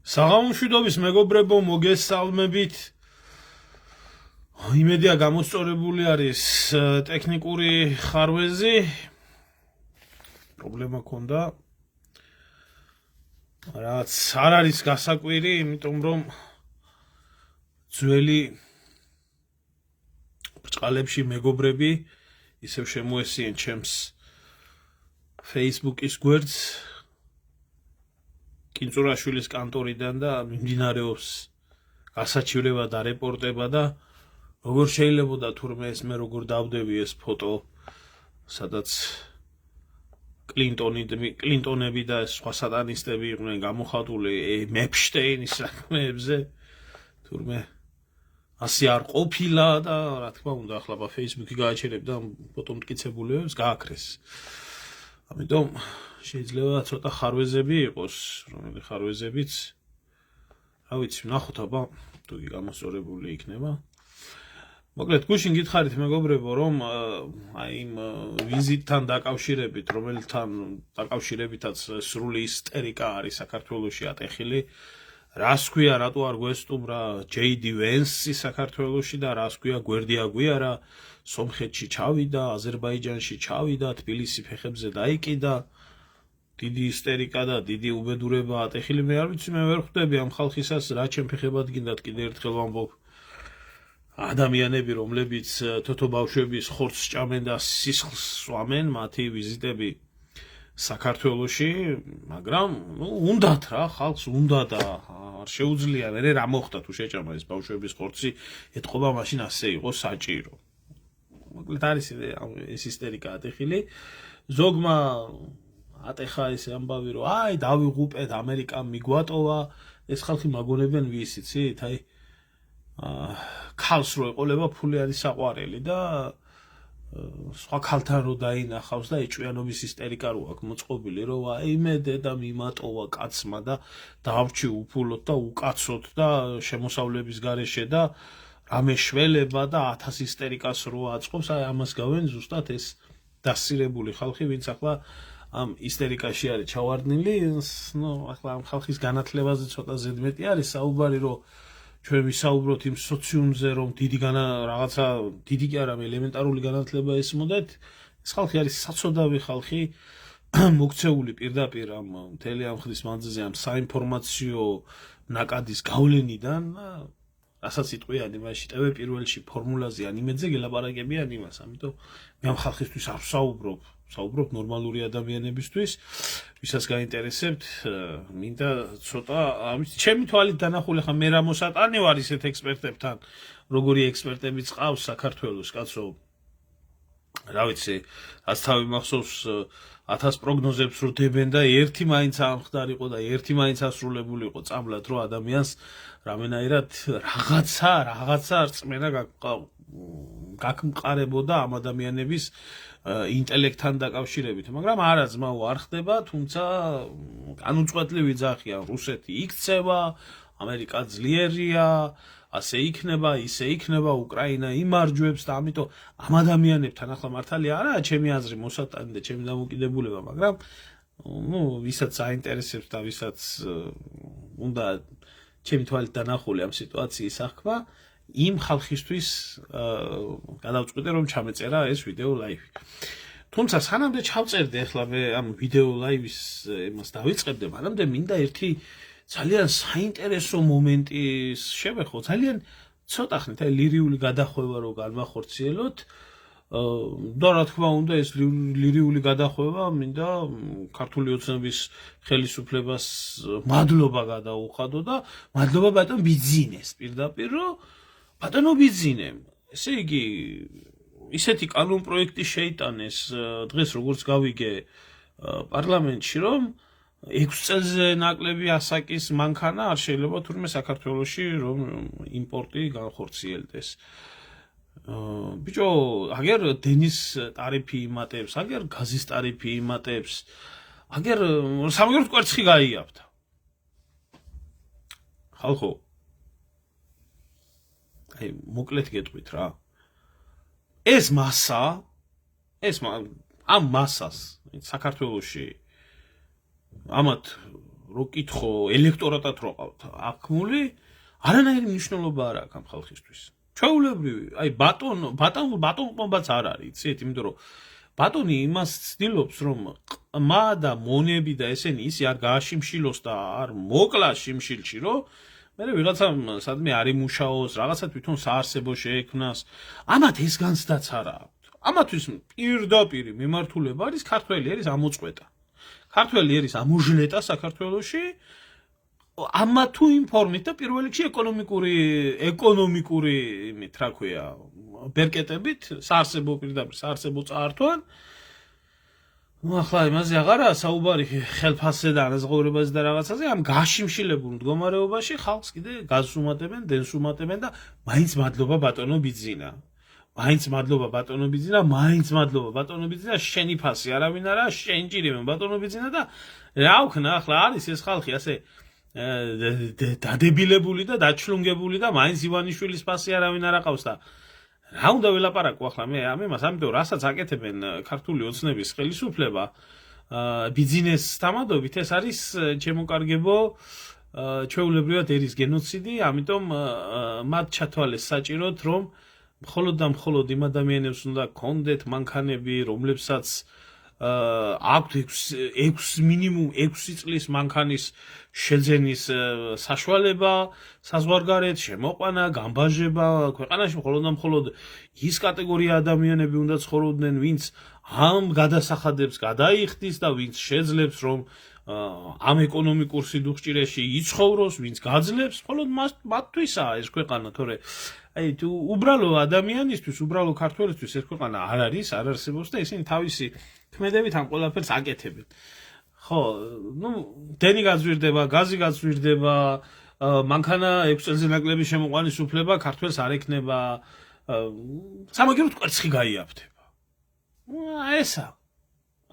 საღამომშვიდობის მეგობრებო, მოგესალმებით. იმედია გამოსწორებული არის ტექნიკური ხარვეზი. პრობლემა ქონდა. რაც არ არის გასაკვირი, იმიტომ რომ ძველი ბრწყალებში მეგობრები ისევ შემოესიენ ჩემს Facebook-ის გვერდს კინწურაშვილის კანტორიდან და მიმდინარეობს გასაჩივრება და რეპორტება და როგორ შეიძლებოდა თურმე ეს მე როგორ დავდები ეს ფოტო სადაც კლინტონები და სხვა სატანისტები იყვნენ გამოხატული მეფშტეინის საქმეებზე თურმე ასე არ ყოფილა და რა თქმა უნდა ახლა Facebook-ი გააჩერებდა ფოტო მტკიცებულებებს გააქრეს. ამიტომ შეიძლება ცოტა ხარვეზები იყოს, რომელი ხარვეზებიც რა ვიცი, ვნახოთ აბა თუ გამოსწორებული იქნება. მოკლედ გუშინ გითხარით მეგობრებო, რომ აი იმ ვიზიტთან დაკავშირებით, რომელთან დაკავშირებითაც სრული ისტერიკა არის საქართველოში ატეხილი, რას ქვია, რატო არ გვესტუმრა JD Vance-ი საქართველოში და რას ქვია, გვერდი აგვიარა, სომხეთში ჩავიდა, აზერბაიჯანში ჩავიდა, თბილისის ფეხებზე დაიკიდა. დიდი ისტერიკა და დიდი უბედურება ატეხილი. მე არ ვიცი, მე ვერ ხვდები ამ ხალხისას რა ჩემ ფეხებად გინდათ კიდე ერთხელ ვამბობ. ადამიანები, რომლებიც თოთო ბავშვების ხორცს ჭამენ და სისხლს სვამენ, მათი ვიზიტები საქართველოში, მაგრამ უნდათ რა, ხალხს უნდა და არ შეუძლია, მე რა მოხდა თუ შეჭამა ეს ბავშვების ხორცი, ეთყობა მაშინ ასე იყო საჭირო. მოკლედ არის ეს ისტერიკა ატეხილი. ზოგმა ატეხა ეს ამბავი რომ აი დავიღუპეთ ამერიკამ მიგვატოვა ეს ხალხი მაგონებენ ვის იცით აი ქალს რო ეყოლება ფული არის საყვარელი და სხვა ქალთან რო დაინახავს და ეჭვიანობის ისტერიკა რო აქვს მოწყობილი რომ აი მე დედა მიმატოვა კაცმა და დავრჩი უფულოდ და უკაცოთ და შემოსავლების გარეშე და რამე შველება და 1000 ისტერიკას რო აწყობს აი ამას გავენ ზუსტად ეს დასირებული ხალხი ვინც ახლა ამ ისტერიკაში არის ჩავარდნილი, ახლა ამ ხალხის განათლებაზე ცოტა ზედმეტი არის საუბარი, რომ ჩვენ ვისაუბროთ იმ სოციუმზე, რომ რაღაცა დიდი კი არა, ელემენტარული განათლება ესმოდეთ, ეს ხალხი არის საცოდავი ხალხი, მოქცეული პირდაპირ ამ მთელი ამ ხნის მანძილზე ამ საინფორმაციო ნაკადის გავლენიდან, რასაც იტყვიან იმაში ტევე პირველში ფორმულაზე ან იმედზე გელაპარაკებიან იმას, ამიტომ მე ამ ხალხისთვის არ ვსაუბრობ ნორმალური ადამიანებისთვის, ვისაც გაინტერესებთ, მინდა ცოტა ამის ჩემი თვალით დანახული ხა მე რა მოსატანი ვარ ისეთ ექსპერტებთან, როგორი ექსპერტებიც ყავს საქართველოს, კაცო, რა ვიცი, რაც თავი მახსოვს 1000 პროგნოზებს რო დებენ და ერთი მაინც ამხდარიყო და ერთი მაინც ასრულებულიყო წამლად რო ადამიანს რამენაირად რაღაცა რწმენა გაკმყარებოდა ამ ადამიანების ინტელექტთან დაკავშირებით, მაგრამ არა ძმაო არ ხდება, თუმცა განუწყვეტლივი ძახია, რუსეთი იქცევა, ამერიკა ძლიერია, ასე იქნება, ისე იქნება, უკრაინა იმარჯვებს და ამიტომ ამ ადამიანებთან ახლა მართალია არა ჩემი აზრი მოსატანი და ჩემი დამოკიდებულება, მაგრამ ვისაც საინტერესებს და ვისაც უნდა ჩემი თვალით დანახული ამ სიტუაციის აღქმა, იმ ხალხისთვის გადავწყვიტე რომ ჩამეწერა ეს ვიდეო ლაივი. თუმცა სანამდე ჩავწერდი ახლა მე ამ ვიდეო ლაივის იმას დავიწყებდი, მანამდე მინდა ერთი ძალიან საინტერესო მომენტის შევეხო, ძალიან ცოტა ხნით, აი ლირიული გადახვევა რო განვახორციელოთ და რა თქმა უნდა ეს ლირიული გადახვევა მინდა ქართული ოცნების ხელისუფლებას მადლობა გადაუხადო და მადლობა ბატონ ბიძინეს პირდაპირ რომ ბატონო ბიძინე, ესე იგი ისეთი კანონ პროექტი შეიტანეს დღეს როგორც გავიგე პარლამენტში რომ 6 წელზე ნაკლები ასაკის მანქანა არ შეიძლება თურმე საქართველოში რომ იმპორტი განხორციელდეს. ბიჭო, აგერ დენის ტარიფი იმატებს, აგერ გაზის ტარიფი იმატებს, აგერ სამგეროდ კვერცხი გაიაფთა. ხალხო აი მოკლედ გეტყვით რა. ეს მასა, ამ მასას საქართველოში ამათ რო კითხო ელექტორატად რო ყავთ აქმული არანაირი მნიშვნელობა არ აქვს ამ ხალხისთვის ჩვეულებრივი აი ბატონყმობაც არ არის იცით იმიტომ რომ ბატონი იმას ცდილობს რომ ყმა და მონები და ესენი ისე არ გააშიმშილოს და არ მოკლას შიმშილში რომ მე ვიღაცამ სადმე არ იმუშაოს რაღაცა თვითონ საარსებო შეექმნას ამათ ეს განცდაც არ აქვს ამათვის პირდაპირ მიმართულება არის ქართველი არის ამოწყვეტა ქართველი არის ამოჟლეტა საქართველოში ამა თუ იმ ფორმით და პირველ რიგში ეკონომიკური იმით რა ქვია ბერკეტებით საარსებო პირდაპირ საარსებო წაართვან ну ახლა იმაზე აღარაა საუბარი ხელფასზე და ანაზღაურებაზე და რაღაცაზე ამ გაშიმშილებულ მდგომარეობაში ხალხს კიდე გაზუმატებენ დენს უმატებენ და მაინც მადლობა ბატონო ბიძინა მაინც მადლობა ბატონო ბიძინა მაინც მადლობა ბატონო ბიძინა შენი ფასი არავინ არა შენ ჭირიმე ბატონო ბიძინა და რა ვქნა ახლა არის ეს ხალხი ასე დადებილებული და დაჩლუნგებული და მაინც ივანიშვილის ფასი არავინ არ აყავს და რა უნდა ველაპარაკო ახლა მე ამას ამიტომ რასაც აკეთებენ ქართული ოცნების ხელისუფლება ბიზნეს თამადობით ეს არის ჩემოკარგებო ჩვეულებრივად ერის გენოციდი ამიტომ მათ ჩათვალეს საჭიროდ რომ მხოლოდ და მხოლოდ იმ ადამიანებს უნდა კონდეთ მანქანები რომლებსაც აქვთ 6 მინიმუმ 6 წლის მანქანის შეძენის საშუალება საზღვარგარეთ შემოყვანა გამბაჟება ქვეყანაში მხოლოდ და მხოლოდ ის კატეგორია ადამიანები უნდა ცხოვრობდნენ ვინც ამ გადასახადებს გადაიხდის და ვინც შეძლებს რომ ამ ეკონომიკურ სიდუხჭირეში იცხოვროს ვინც გაძლებს მხოლოდ მათთვისაა ეს ქვეყანა თორე აი თუ უბრალო ადამიანისთვის უბრალო ქართველისთვის ეს ქვეყანა არ არის არ არსებობს და ისინი თავისი ქმედებით ამ ყველაფერს აკეთებენ ხო ну დენი გაძვირდება გაზი გაძვირდება მანქანა 6 წელზე ნაკლები შემოყვანის უფლება ქართველს არ ექნება სამაგიეროდ კვერცხი გაიაფთება ესა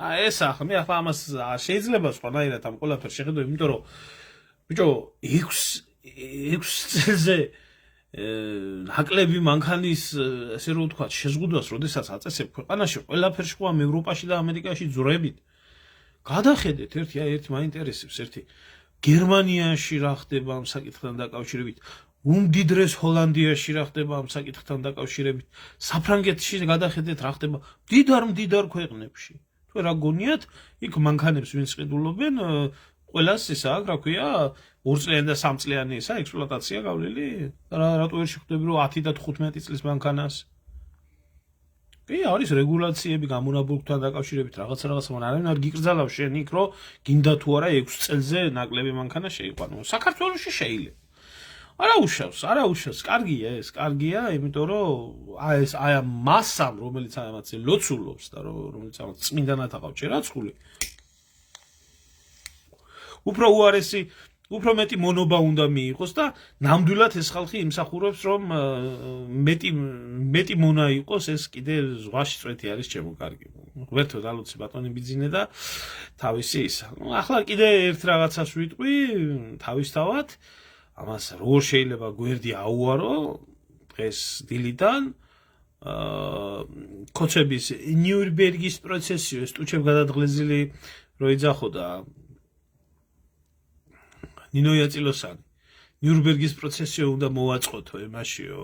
მე ახლა ამას შეიძლება სხვანაირად ამ ყველაფერს შეხედო იმიტომ რომ ბიჭო 6 წელზე ნაკლები მანქანის ესე რომ ვთქვა შეზღუდვას როდესაც აწესებ ქვეყანაში ყველაფერში ყვა ევროპაში და ამერიკაში ძრებით გადახედეთ ერთი მაინტერესებს ერთი გერმანიაში რა ხდება ამ საკითხთან დაკავშირებით უმდიდრეს ჰოლანდიაში რა ხდება ამ საკითხთან დაკავშირებით საფრანგეთში გადახედეთ რა ხდება მდიდარ ქვეყნებში თუ რა გონიათ იქ მანქანებს ვინც ყიდულობენ ყველას ისა აქვს რა ქვია 2 წლიანი და 3 წლიანი ისა ექსპლუატაცია გავლილი რატო ვერ შეხვდები რომ 10 და 15 წლის მანქანას კი არის რეგულაციები გამონაბოლქვთან დაკავშირებით რაღაცა მაგრამ არავინ არ გიკრძალავს შენ იქ რომ გინდა თუ არა 6 წელზე ნაკლები მანქანა შეიყვანო საქართველოში შეიძლება არა უშავს კარგია ეს კარგია იმიტომ რომ ეს აი ამ მასამ რომელიც ამაზე ლოცულობს და რომელიც ამ წმინდანად აყავს ჯერაცხული უფრო უარესი უფრო მეტი მონობა უნდა მიიღოს და ნამდვილად ეს ხალხი იმსახურებს რომ მეტი მონა იყოს ეს კიდე ზღვაში წვეთი არის ჩემოკარგი ღმერთო დალოცი ბატონი ბიძინე და თავისი ისა ახლა კიდე ერთ რაღაცას ვიტყვი თავისთავად ამას როგორ შეიძლება გვერდი აუარო დღეს დილიდან კოცების ნიურნბერგის პროცესი ეს ტუჩებ გადადღლეზილი რო იძახოდა ნინო იაწილოსანი ნიურნბერგის პროცესიო უნდა მოვაწყოთო ემაშიო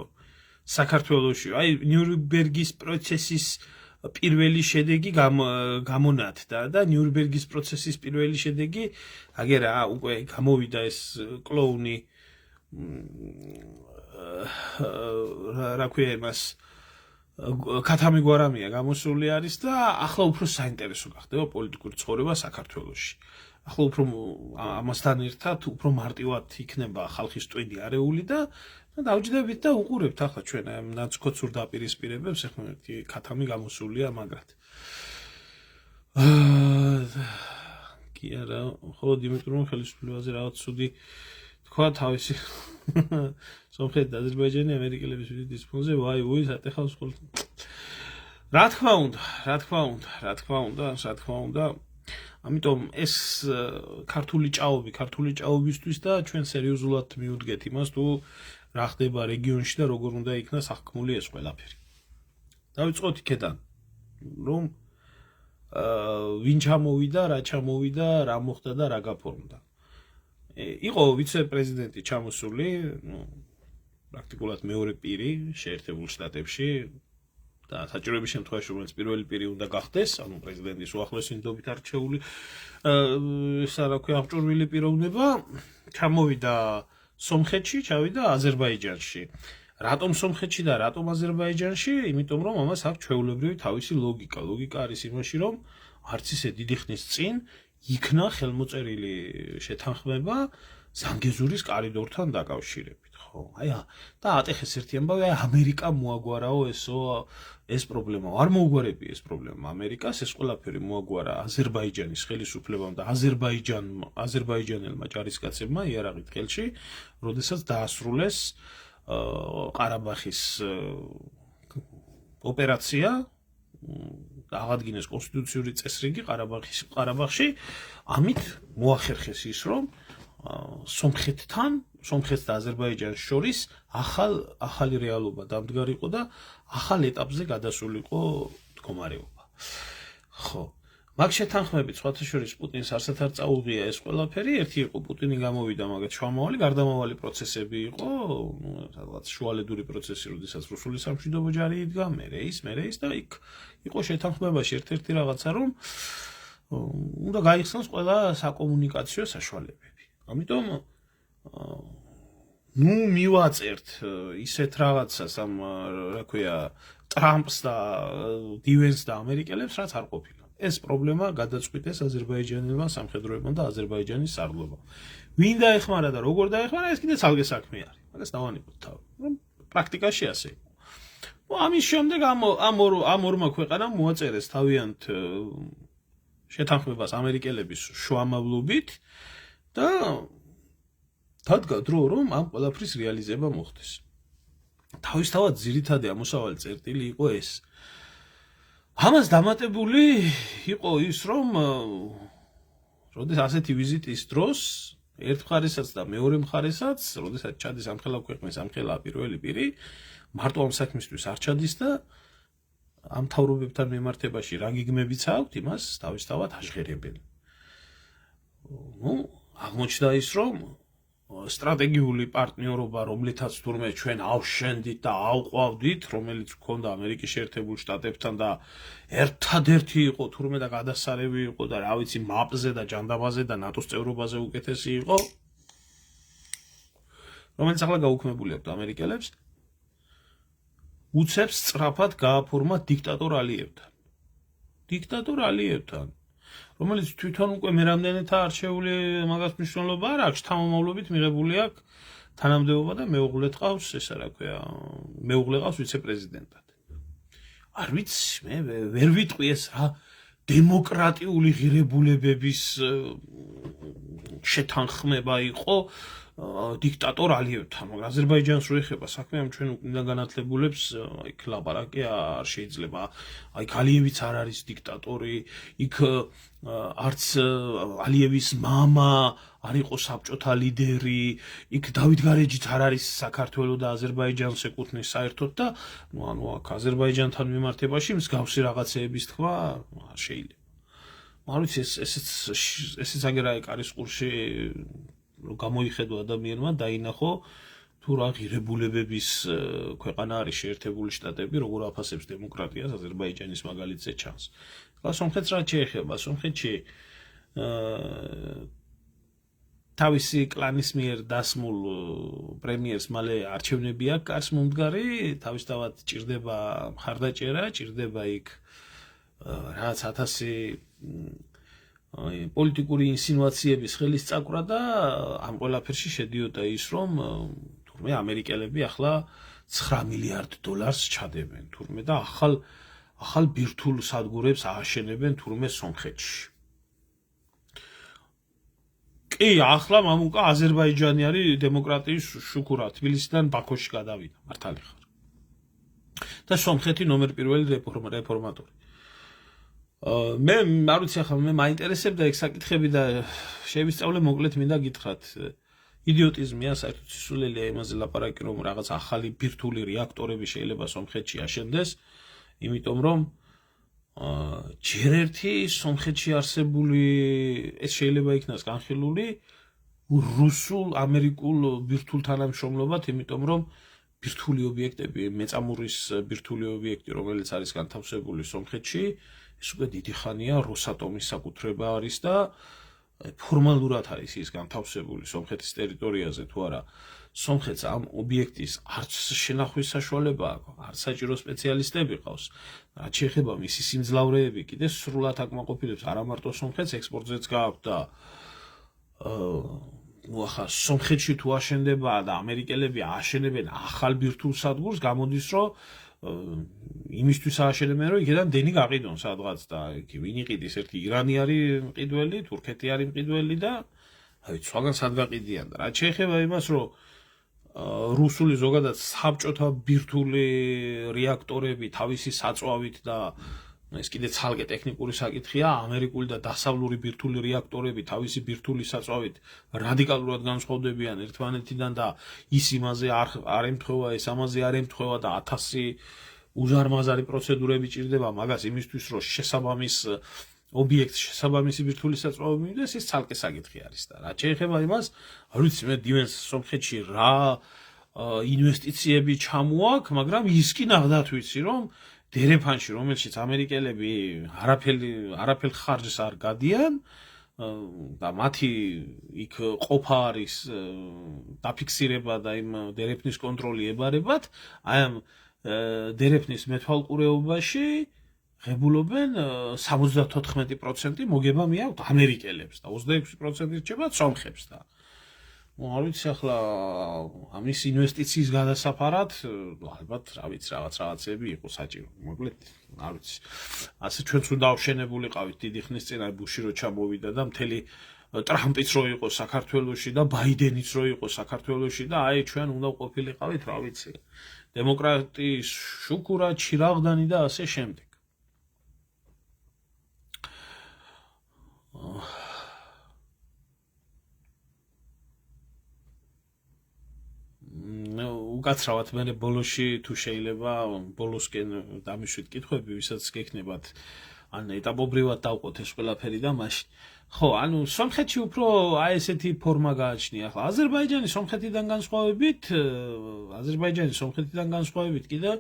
საქართველოში აი ნიურნბერგის პროცესის პირველი შედეგი გამონათდა და ნიურნბერგის პროცესის პირველი შედეგი აგერა უკვე გამოვიდა ეს კლოუნი რა ქვია იმას ქათამი გვარამია გამოსული არის და ახლა უფრო საინტერესო გახდება პოლიტიკური ცხოვრება საქართველოში ახლა უფრო ამასთან ერთად უფრო მარტივად იქნება ხალხის ტვინი არეული და დავჯდებით და უყურებთ ახლა ჩვენ ამ ნაცკოცურ დაპირისპირებებს ახლა ერთი ქათამი გამოსულია მაგრად კი არა ხოლო დიმიტრი რომ ხელისუფლებაზე რაღაც ცუდი თქვა თავისი სომხეთი და აზერბაიჯანი ამერიკელების ვიზიტის ფონზე ვაი სატეხავს ხოლმე რა თქმა უნდა ამიტომ ეს ქართული ჭაობისთვის და ჩვენ სერიოზულად მიუდგეთ იმას თუ რა ხდება რეგიონში და როგორ უნდა იქნას აღქმული ეს ყველაფერი დავიწყოთ იქედან რომ ვინ ჩამოვიდა რა მოხდა და რა გაფორმდა იყო ვიცე-პრეზიდენტი ჩამოსული, პრაქტიკულად მეორე პირი შეერთებულ შტატებში და საჭიროების შემთხვევაში რომელიც პირველი პირი უნდა გახდეს, ანუ პრეზიდენტის უახლოესი ნდობით არჩეული აღჭურვილი პიროვნება ჩამოვიდა სომხეთში, ჩავიდა აზერბაიჯანში. რატომ სომხეთში და რატომ აზერბაიჯანში? იმიტომ რომ ამას აქვს ჩვეულებრივი თავისი ლოგიკა. ლოგიკა არის იმაში, რომ არც ისე დიდი ხნის წინ იქნა ხელმოწერილი შეთანხმება ზანგეზურის კორიდორთან დაკავშირებით, ხო? და ატეხეს ერთი ამბავი, ამერიკა მოაგვარაო ეს პრობლემა. არ მოუგვარებია ეს პრობლემა ამერიკას, ეს ყველაფერი მოაგვარა აზერბაიჯანის ხელისუფლებამ და აზერბაიჯანელმა ჯარისკაცებმა იარაღით ხელში, როდესაც დაასრულეს ყარაბახის ოპერაცია და აღადგინეს კონსტიტუციური წესრიგი ყარაბაღში, ამით მოახერხეს ის, რომ სომხეთს და აზერბაიჯანს შორის ახალი რეალობა დამდგარიყო და ახალ ეტაპზე გადასულიყო მდგომარეობა. ხო, მაგ შეთანხმებით სხვათა შორის პუტინს არსად არ წაუღია ეს ყველაფერი, ერთი იყო პუტინი გამოვიდა მაგათ შუამავალი, გარდამავალი პროცესები იყო, რაღაც შუალედური პროცესი, როდესაც რუსული სამშვიდობო ჯარი იდგა, მერე ის და იქ იყო შეთანხმებაში ერთ-ერთი რაღაცა, რომ უნდა გაიხსნას ყველა საკომუნიკაციო საშუალებები. ამიტომ მივაწერთ ისეთ რაღაცას ამ რა ქვია ტრამპს და დივენს და ამერიკელებს, რაც არ ყოფილა. ეს პრობლემა გადაწყვიტეს აზერბაიჯანელმა სამხედროებმა და აზერბაიჯანის სარდლობამ. ვინ დაეხმარა და როგორ დაეხმარა, ეს კიდე ცალკე საქმე არის. მაგას დავანებოთ თავი. პრაქტიკაში ასე იყო. ამის შემდეგ ამ ორმა ქვეყანამ მოაწერეს თავიანთ შეთანხმებას ამერიკელების შუამავლობით და დადგა დრო, რომ ამ ყველაფრის რეალიზება მოხდეს. თავისთავად ძირითადი ამოსავალი წერტილი იყო ეს. ამას დამატებული იყო ის, რომ როდესაც ასეთი ვიზიტის დროს ერთ მხარესაც და მეორე მხარესაც, როდესაც ჩადის ამხელა ქვეყნის ამხელა პირველი პირი, მარტო ამ საქმისთვის არ ჩადის და ამ მთავრობებთან მიმართებაში რა გიგმებიც აქვთ, იმას თავისთავად აღჟღერებენ. აღმოჩნდა ის, რომ სტრატეგიული პარტნიორობა, რომლითაც თურმე ჩვენ ავშენდით და ავყვავდით, რომელიც გქონდა ამერიკის შეერთებულ შტატებთან და ერთადერთი იყო თურმე და გადასარევი იყო და რა ვიცი მაპზე და ჯანდაბაზე და ნატოს წევრობაზე უკეთესი იყო, რომელიც ახლა გაუქმებული აქვს ამერიკელებს, უცებს სწრაფად გააფორმა დიქტატორ ალიევთან. რომელიც თვითონ უკვე მე რამდენითა არჩეული მაგას მნიშვნელობა არ აქვს, თანამამრობით მიღებული აქვს თანამდებობა და მეუღლე ყავს, ესა რა ქვია, მეუღლე ყავს ვიცე-პრეზიდენტად. არ ვიცი, მე ვერ ვიტყვი ეს რა დემოკრატიული ღირებულებების შეთანხმება იყო დიქტატორ ალიევთან, მაგრამ აზერბაიჯანს რო ეხება საქმე, ამ ჩვენ უკნიდან განათლებულებს იქ ლაპარაკი არ შეიძლება. იქ ალიევიც არ არის დიქტატორი, იქ არც ალიევის მამა არ იყო საბჭოთა ლიდერი, იქ დავით გარეჯიც არ არის საქართველოს და აზერბაიჯანს ეკუთვნის საერთოდ და ანუ აქ აზერბაიჯანთან მიმართებაში მსგავსი რაღაცეების თქვა არ შეიძლება. არ ვიცი ესეც აგერა ეკარის ყურში გამოიხედო ადამიანმა დაინახო თუ რა ღირებულებების ქვეყანა არის შეერთებული შტატები, როგორ აფასებს დემოკრატიას აზერბაიჯანის მაგალითზე ჩანს. ახლა სომხეთს რა შეეხება? სომხეთში თავისი კლანის მიერ დასმულ პრემიერს მალე არჩევნები აქვს კარს მომდგარი, თავისთავად ჭირდება მხარდაჭერა, ჭირდება იქ რაღაც 1000 პოლიტიკური ინსინუაციების ხელის წაკვრა და ამ ყველაფერში შედიოდა ის, რომ თურმე ამერიკელები ახლა $9 მილიარდ ჩადებენ თურმე და ახალ ბირთვულ სადგურებს ააშენებენ თურმე სომხეთში. კი, ახლა მამუკა აზერბაიჯანი არის დემოკრატიის შუქურა, თბილისიდან ბაქოში გადავიდა, მართალი ხარ. და სომხეთი ნომერ პირველი რეფორმატორი. მე არ ვიცი ახლა მე მაინტერესებდა ეგ საკითხები და შევისწავლე მოკლედ მინდა გითხრათ. იდიოტიზმია საერთოდ სისულელია იმაზე ლაპარაკი, რომ რაღაც ახალი ბირთვული რეაქტორები შეიძლება სომხეთში აშენდეს, იმიტომ რომ ჯერ ერთი სომხეთში არსებული ეს შეიძლება იქნას განხილული რუსულ ამერიკულ ბირთვულ თანამშრომლობად, იმიტომ რომ ბირთვული ობიექტები, მეწამურის ბირთვული ობიექტი, რომელიც არის განთავსებული სომხეთში, ეს უკვე დიდი ხანია როსატომის საკუთრება არის და ფორმალურად არის ის განთავსებული სომხეთის ტერიტორიაზე თუ არა. სომხეთს ამ ობიექტის არც შენახვის საშუალება აქვს, არც საჭირო სპეციალისტები ყავს. რაც შეეხება მისი სიმძლავრეები, კიდე სრულად აკმაყოფილებს არა მარტო სომხეთს, ექსპორტზეც გააქვთ და ახლა სომხეთში თუ აშენდება და ამერიკელები აშენებენ ახალ ბირთვულ სადგურს, გამოდის რომ იმისთვის ააშენებენ, რომ იქიდან დენი გაყიდონ სადღაც და ვინ იყიდის, ერთი ირანი არის მყიდველი, თურქეთი არის მყიდველი და სხვაგან სად გაყიდიან და რაც შეეხება იმას, რომ რუსული ზოგადად საბჭოთა ბირთვული რეაქტორები თავისი საწვავით და ეს კიდე ცალკე ტექნიკური საკითხია, ამერიკული და დასავლური ბირთვული რეაქტორები თავისი ბირთვული საწვავით რადიკალურად განსხვავდებიან ერთმანეთიდან და ის იმაზე არ ემთხვევა, ეს ამაზე არ ემთხვევა და 1000 უზარმაზარი პროცედურები ჭირდება მაგას იმისთვის, რომ შესაბამის ობიექტს შესაბამისი ბირთვული საწვავი მივიდეს, ეს ცალკე საკითხი არის და რაც შეეხება იმას, არ ვიცი მე დივენს სომხეთში რა ინვესტიციები ჩამოაქვს, მაგრამ ის კი ნახდათ ვიცი, რომ დერეფანში, რომელშიც ამერიკელები არაფერ ხარჯს არ გადიან და მათი იქ ყოფა არის დაფიქსირება და იმ დერეფნის კონტროლი ებარებათ, აი ამ დერეფნის მეთვალყურეობაში ღებულობენ 74% მოგება მიაქვთ ამერიკელებს და 26% რჩება სომხებს და არ ვიცი ახლა ამის ინვესტიციის გადასაფარად ალბათ რა ვიცი რაღაცები იყო საჭირო მოკლედ არ ვიცი ასე ჩვენც უნდა ავშენებულიყავით დიდი ხნის წინ აი ბუში რო ჩამოვიდა და მთელი ტრამპიც რო იყო საქართველოში და ბაიდენიც რო იყო საქართველოში და აი ჩვენ უნდა ყოფილიყავით რა ვიცი დემოკრატიის შუქურა ჩირაღდანი და ასე შემდეგ უკაცრავად მე ბოლოში თუ შეიძლება ბოლოსკენ დამიშვით კითხვები ვისაც გექნებათ ან ეტაპობრივად დავყოთ ეს ყველაფერი და მაშინ ხო ანუ სომხეთში უფრო აი ესეთი ფორმა გააჩნია ახლა აზერბაიჯანის სომხეთიდან განსხვავებით კიდე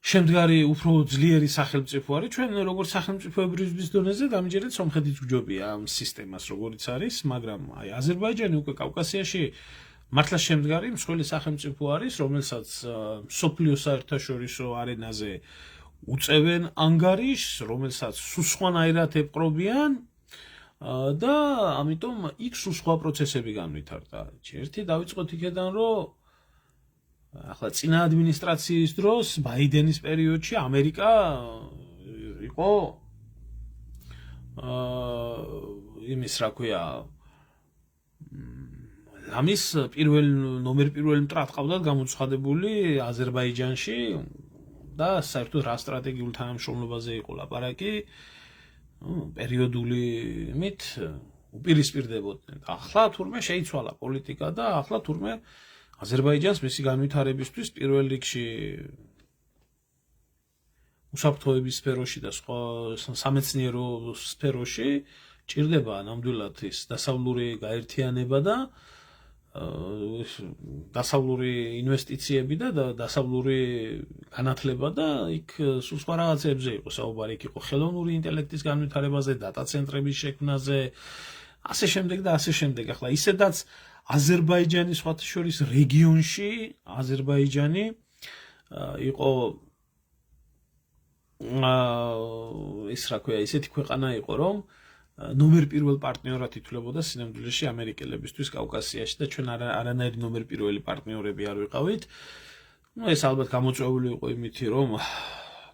შემდგარი უფრო ძლიერი სახელმწიფო არის ჩვენ როგორც სახელმწიფოებრივის დონეზე დამიჯერეთ სომხეთის ჯობია ამ სისტემას როგორიც არის მაგრამ აი აზერბაიჯანი უკვე კავკასიაში მართლა შემდგარი მსხვილი სახელმწიფო არის, რომელსაც მსოფლიო საერთაშორისო არენაზე უწევენ ანგარიშს, რომელსაც სუსხვანაირად ეპყრობიან და ამიტომ იქ სუსხვა პროცესები განვითარდა. ერთი დავიწყოთ იქედან, რომ ახლა წინა ადმინისტრაციის დროს, ბაიდენის პერიოდში ამერიკა იყო იმის რა ქვია ამის ნომერ პირველი მტრად ყავდათ გამოცხადებული აზერბაიჯანში და საერთოდ რა სტრატეგიულ თანამშრომლობაზე იყო ლაპარაკი პერიოდული იმით უპირისპირდებოდნენ. ახლა თურმე შეიცვალა პოლიტიკა და ახლა თურმე აზერბაიჯანს მისი განვითარებისთვის პირველ რიგში უსაფრთხოების სფეროში და სხვა სამეცნიერო სფეროში ჭირდება ნამდვილად ის დასავლური გაერთიანება და დასავლური ინვესტიციები და დასავლური განათლება და იქ სულ სხვა რაღაცებზე იყო საუბარი, იქ იყო ხელოვნური ინტელექტის განვითარებაზე, დატა ცენტრების შექმნაზე, ასე შემდეგ და ასე შემდეგ. ახლა ისედაც აზერბაიჯანის სხვათა შორის რეგიონში აზერბაიჯანი იყო ის რა ქვია, ისეთი ქვეყანა იყო, რომ ნომერ პირველ პარტნიორად ითვლებოდა სინამდვილეში ამერიკელებისთვის კავკასიაში და ჩვენ არანაირი ნომერ პირველი პარტნიორები არ ვიყავით. ეს ალბათ გამოწვეული იყო იმით, რომ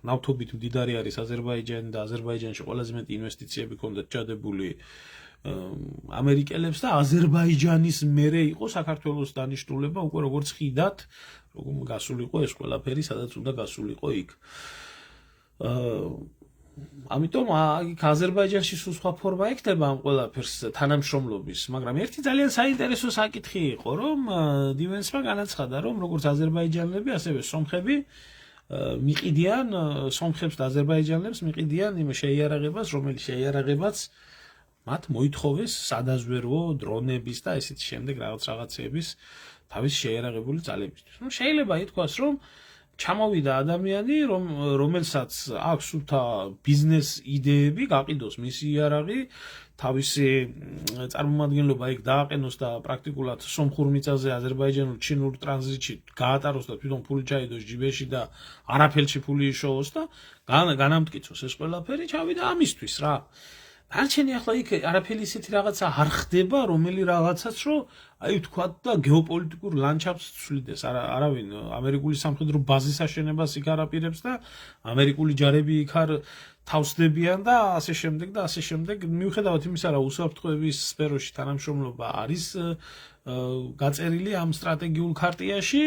ნავთობით მდიდარი არის აზერბაიჯანი და აზერბაიჯანში ყველაზე მეტი ინვესტიციები ჰქონდათ ჩადებული ამერიკელებს და აზერბაიჯანის მერე იყო საქართველოს დანიშნულება უკვე როგორც ხიდად, როგორ გასულიყო ეს ყველაფერი, სადაც უნდა გასულიყო იქ. ამიტომ იქ აზერბაიჯანში სულ სხვა ფორმა ექნება ამ ყველაფერს თანამშრომლობის, მაგრამ ერთი ძალიან საინტერესო საკითხი იყო, რომ დივენსმა განაცხადა, რომ როგორც აზერბაიჯანელები, ასევე სომხები მიყიდიან სომხებს და აზერბაიჯანელებს მიყიდიან იმ შეიარაღებას, რომელიც შეიარაღებაც მათ მოითხოვეს სადაზვერვო დრონების და ესეთ შემდეგ რაღაცეების თავის შეერაღებული ძალებისთვის. Ну შეიძლება ითქვას, რომ ჩამოვიდა ადამიანი, რომელსაც აქვს სულთა ბიზნეს იდეები, გაყიდოს მისი იარაღი, თავისი წარმომადგენლობა იქ დააყენოს და პრაქტიკულად სომხურ მიწაზე აზერბაიჯანულ-ჩინურ ტრანზიტში გაატაროს და თვითონ ფული ჩაიდოს ჯიბეში და არაფერში ფული იშოვოს და განამტკიცოს ეს ყველაფერი, ჩავიდა ამისთვის რა. არჩენი ახლა იქ არაფერი ისეთი რაღაცა არ ხდება, რომელი რაღაცაც რომ აი ვთქვათ და გეოპოლიტიკურ ლანდშაფტს ცვლიდეს. არავინ ამერიკული სამხედრო ბაზის აშენებას იქ არ აპირებს და ამერიკული ჯარები იქ არ თავსდებიან და ასე შემდეგ და ასე შემდეგ. მიუხედავად იმისა, რომ უსაფრთხოების სფეროში თანამშრომლობა არის გაწერილი ამ სტრატეგიულ ქარტიაში,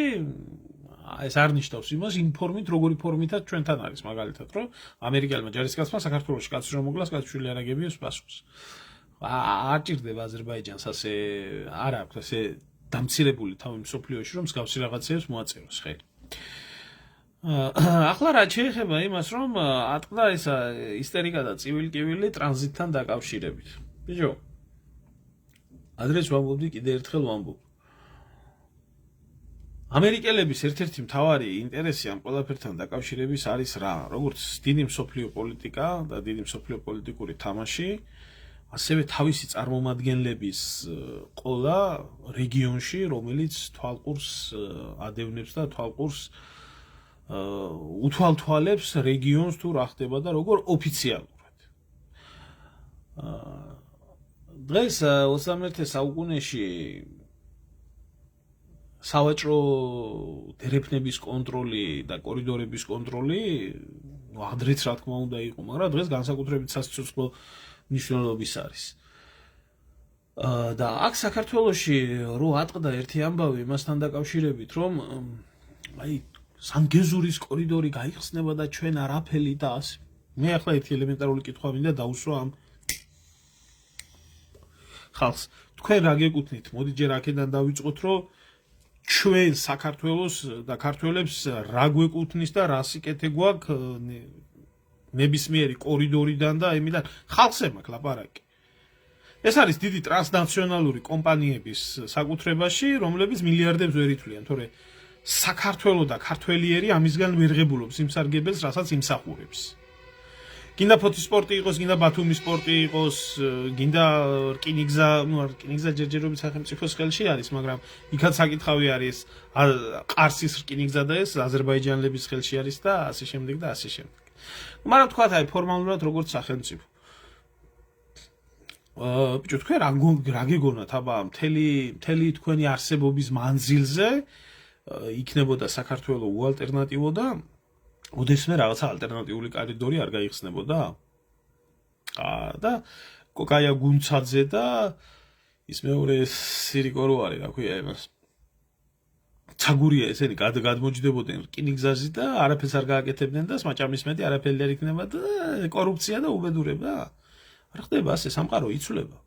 ეს არ ნიშნავს იმას, ინფორმით, როგორი ფორმითაც ჩვენთან არის, მაგალითად, რომ ამერიკელმა ჯარისკაცმა საქართველოში კაცი რომ მოკლა, კაცშვილი არ აგებიოს პასუხს. არ ჭირდება აზერბაიჯანს ასე არ აქვს ასე დამცირებული თავი მსოფლიოში, რომ მსგავსი რაღაცებს მოაწეროს, ხე. ახლა რა შეეხება იმას, რომ ატყდა ეს ისტერიკა და წივილ-კივილი ტრანზიტთან დაკავშირებით. ბიჭო, ადრეს ვამბობდი, კიდე ერთხელ ვამბობ. ამერიკელების ერთ-ერთი მთავარი ინტერესი ამ ყველაფერთან დაკავშირების არის რა? როგორც დიდი მსოფლიო პოლიტიკა და დიდი მსოფლიო პოლიტიკური თამაში, ასევე თავისი წარმომადგენლების ყოლა რეგიონში, რომელიც თვალყურს ადევნებს და თვალყურს უთვალთვალებს რეგიონს თუ რა ხდება და როგორ ოფიციალურად. დღეს 21 საუკუნეში სავაჭრო დერეფნების კონტროლი და კორიდორების კონტროლი ადრეც რა თქმა უნდა იყო, მაგრამ დღეს განსაკუთრებით სასიცოცხლო მნიშვნელობის არის. და აქ საქართველოში რო ატყდა ერთი ამბავი იმასთან დაკავშირებით, რომ აი სანგეზურის კორიდორი გაიხსნება და ჩვენ არაფერი და ასე. მე ახლა ერთი ელემენტარული კითხვა მინდა დაუსვა ამ ხალხს. თქვენ რა გეკუთვნით? მოდი ჯერ აქედან დავიწყოთ, რომ ჩვენ საქართველოს და ქართველებს რა გვეკუთვნის და რა სიკეთე გვაქვს ნებისმიერი კორიდორიდან და იმიდან ხალხზე მაქვს ლაპარაკი. ეს არის დიდი ტრანსნაციონალური კომპანიების საკუთრებაში, რომლებიც მილიარდებს ვერ ითვლიან, თორე საქართველო და ქართველიერი ამისგან ვერ ღებულობს იმ სარგებელს, რასაც იმსახურებს. გინდა ფოთის სპორტი იყოს, გინდა ბათუმის სპორტი იყოს, გინდა რკინიგზა, რკინიგზა ჯერჯერობით სახელმწიფოს ხელში არის, მაგრამ იქაც საკითხავი არის ყარსის რკინიგზა და ეს აზერბაიჯანელების ხელში არის და ასე შემდეგ და ასე შემდეგ. მაგრამ თქვათ აი ფორმალურად როგორც სახელმწიფო. ბიჭო, თქვენ რა გეგონათ აბა მთელი თქვენი არსებობის მანძილზე იქნებოდა საქართველოს უალტერნატივო და ოდესმე რაღაცა ალტერნატიული კორიდორი არ გაიხსნებოდა? და კოკაია გუნცაძე და ის მეორე სირიკო რო არის, რა ქვია იმას. ცაგურია ესენი გადმოჯდებოდნენ რკინიგზაზე და არაფერს არ გააკეთებდნენ და სმაჭამის მეტი არაფერი არ იქნება და კორუფცია და უბედურება. არ ხდება ასე, სამყარო იცვლება.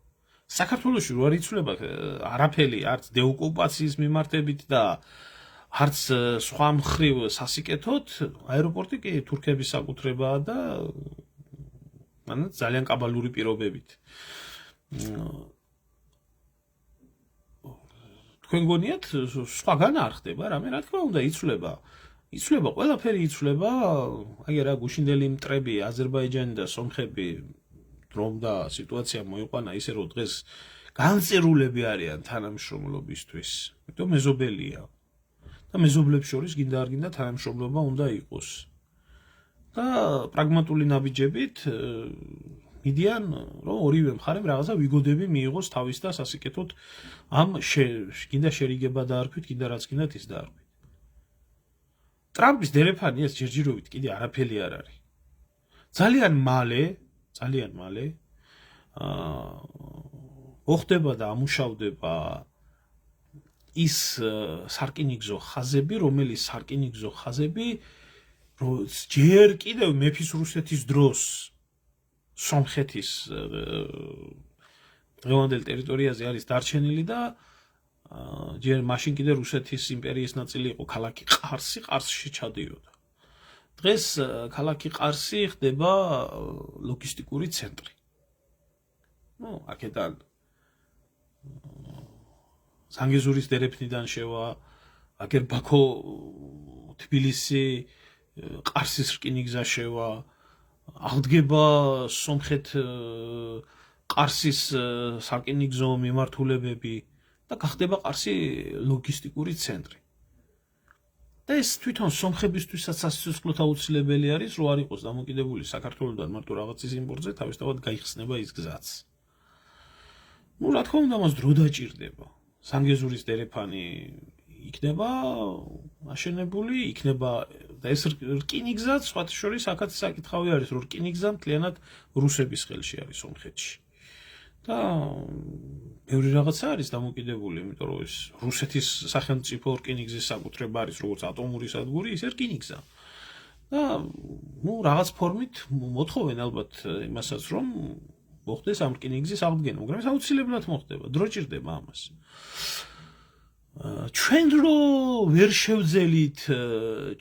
საქართველოში რო არ იცვლება არაფერი, არც დეოკუპაციის მიმართებით და არც სხვა მხრივ სასიკეთოდ, აეროპორტი კი თურქების საკუთრებაა და ძალიან კაბალური პირობებით. თქვენ გონიათ სხვაგან არ ხდება რამე, რა თქმა უნდა იცვლება. იცვლება, ყველაფერი იცვლება, აგერ რა გუშინდელი მტრები აზერბაიჯანი და სომხები რომ და სიტუაცია მოიყვანა ისე რომ დღეს განწირულები არიან თანამშრომლობისთვის. იმიტომ მეზობელია. და მეზობლებს შორის გინდა არ გინდა თანამშრომლობა უნდა იყოს. და პრაგმატული ნაბიჯებით მიდიან, რომ ორივე მხარემ რაღაცა ვიგოდები მიიღოს თავის და სასიკეთოდ ამ გინდა შერიგება დაარქვით, გინდა რაც გინდათ ის დაარქვით. ტრამპის დერეფანი ეს ჯერჯერობით კიდე არაფერი არ არის. ძალიან მალე მოხდება და ამუშავდება ის სარკინიგზო ხაზები, რომელიც სარკინიგზო ხაზები ჯერ კიდევ მეფის რუსეთის დროს სომხეთის დღევანდელ ტერიტორიაზე არის დარჩენილი და ჯერ მაშინ კიდე რუსეთის იმპერიის ნაწილი იყო ქალაქი ყარსი, ყარსში ჩადიოდა. დღეს ქალაქი ყარსი ხდება ლოგისტიკური ცენტრი. ნუ აქედან ზანგეზურის დერეფნიდან შევა, აგერ ბაქო თბილისი ყარსის რკინიგზა შევა, აღდგება სომხეთ ყარსის სარკინიგზო მიმართულებები და გახდება ყარსი ლოგისტიკური ცენტრი. და ეს თვითონ სომხებისთვისაც სასიცოცხლოდ აუცილებელი არის, რომ არ იყოს დამოკიდებული საქართველოსთან მარტო რაღაცის იმპორტზე, თავისთავად გაიხსნება ის გზაც. ნუ რა თქმა უნდა, მას დრო დაჭირდება. ზანგეზურის დერეფანი იქნება აშენებული, იქნება და ეს რკინიგზაც, სხვათა შორის, აქაც საკითხავი არის, რომ რკინიგზა მთლიანად რუსების ხელში არის სომხეთში. და ბევრი რაღაცა არის დამოკიდებული, იმიტომ რომ ეს რუსეთის სახელმწიფო რკინიგზის საკუთრება არის, როგორც ატომური სადგური, ისე რკინიგზა. და ნუ რაღაც ფორმით მოთხოვენ ალბათ იმასაც, რომ მოხდეს ამ რკინიგზის აღდგენა, მაგრამ ეს აუცილებლად მოხდება, დრო ჭირდება ამას. ჩვენ რო ვერ შევძელით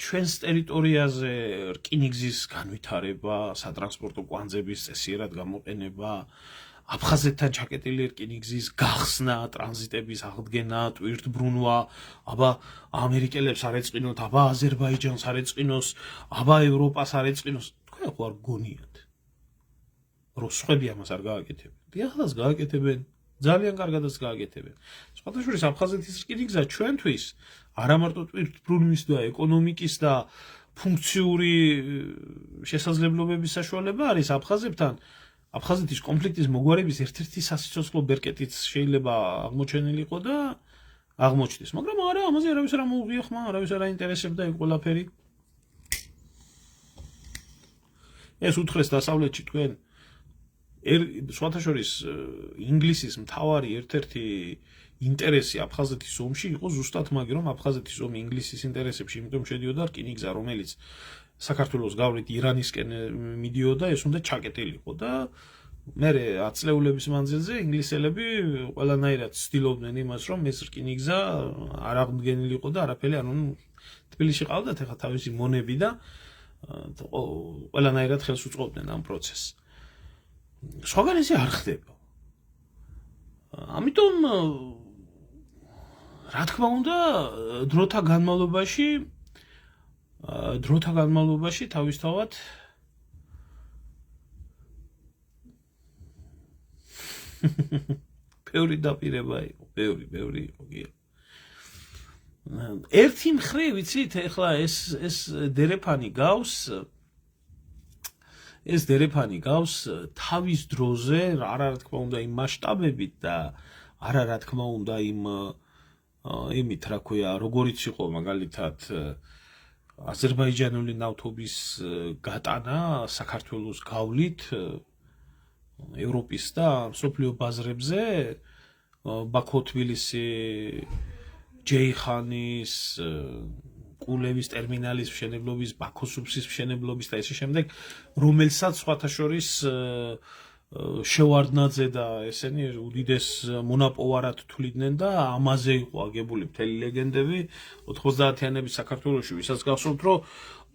ჩვენს ტერიტორიაზე რკინიგზის განვითარება, სატრანსპორტო კვანძების წესიერად გამოყენება, აფხაზეთთან ჩაკეტილი რკინიგზის გახსნა, ტრანზიტების აღდგენა, ტვირთბრუნვა, აბა ამერიკელებს არ ეწყინოთ, აბა აზერბაიჯანს არ ეწყინოს, აბა ევროპას არ ეწყინოს, თქვენ ხო არ გონიათ, რომ სხვები ამას არ გააკეთებენ. დიახაც გააკეთებენ, ძალიან კარგადაც გააკეთებენ. სხვათა შორის აფხაზეთის რკინიგზა ჩვენთვის არა მარტო ტვირთბრუნვის და ეკონომიკის და ფუნქციური შესაძლებლობების საშუალება არის აფხაზებთან. აფხაზეთის კონფლიქტის მოგვარების ერთ-ერთი სასიცოცხლო ბერკეტიც შეიძლება აღმოჩენილიყო და აღმოჩნდეს, მაგრამ არა, ამაზე არავის არ მოუღია ხმა, არავის არ აინტერესებდა ეგ ყველაფერი. ეს უთხრეს დასავლეთში თქვენ სხვათა შორის ინგლისის მთავარი ერთ-ერთი ინტერესი აფხაზეთის ომში იყო ზუსტად მაგ, რომ აფხაზეთის ომი ინგლისის ინტერესებში იმიტომ შედიოდა რკინიგზა, რომელიც საქართველოს გავლით ირანისკენ მიდიოდა, ეს უნდა ჩაკეტილიყო და მერე 10 წლეულების მანძილზე ინგლისელები ყველანაირად ცდილობდნენ იმას, რომ ეს რკინიგზა არ აღდგენილიყო და არაფერი, ანუ თბილისში ყავდათ ახლა თავისი მონები და ყველანაირად ხელს უწყობდნენ ამ პროცესს. სხვაგან ესე არ ხდება. ამიტომ რა თქმა უნდა, დროთა განმავლობაში თავისთავად ბევრი დაპირება იყო, ბევრი იყო კი. ერთი მხრივ, იცით, ეხლა ეს დერეფანი გავს თავის დროზე, არა რა თქმა უნდა იმ მასშტაბებით და არა რა თქმა უნდა იმით, რა ქვია, როგორიც იყო მაგალითად აზერბაიჯანული ნავთობის გატანა საქართველოს გავლით ევროპის და მსოფლიო ბაზრებზე, ბაქო თბილისი ჯეიხანის კულევის ტერმინალის მშენებლობის, ბაქო სუფსის მშენებლობის და ესე შემდეგ, რომელსაც სხვათა შორის შევარდნაძე და ესენი უდიდეს მონაპოვარად თვლიდნენ და ამაზე იყო აგებული მთელი ლეგენდები 90-იანების საქართველოში, ვისაც გახსოვთ, რომ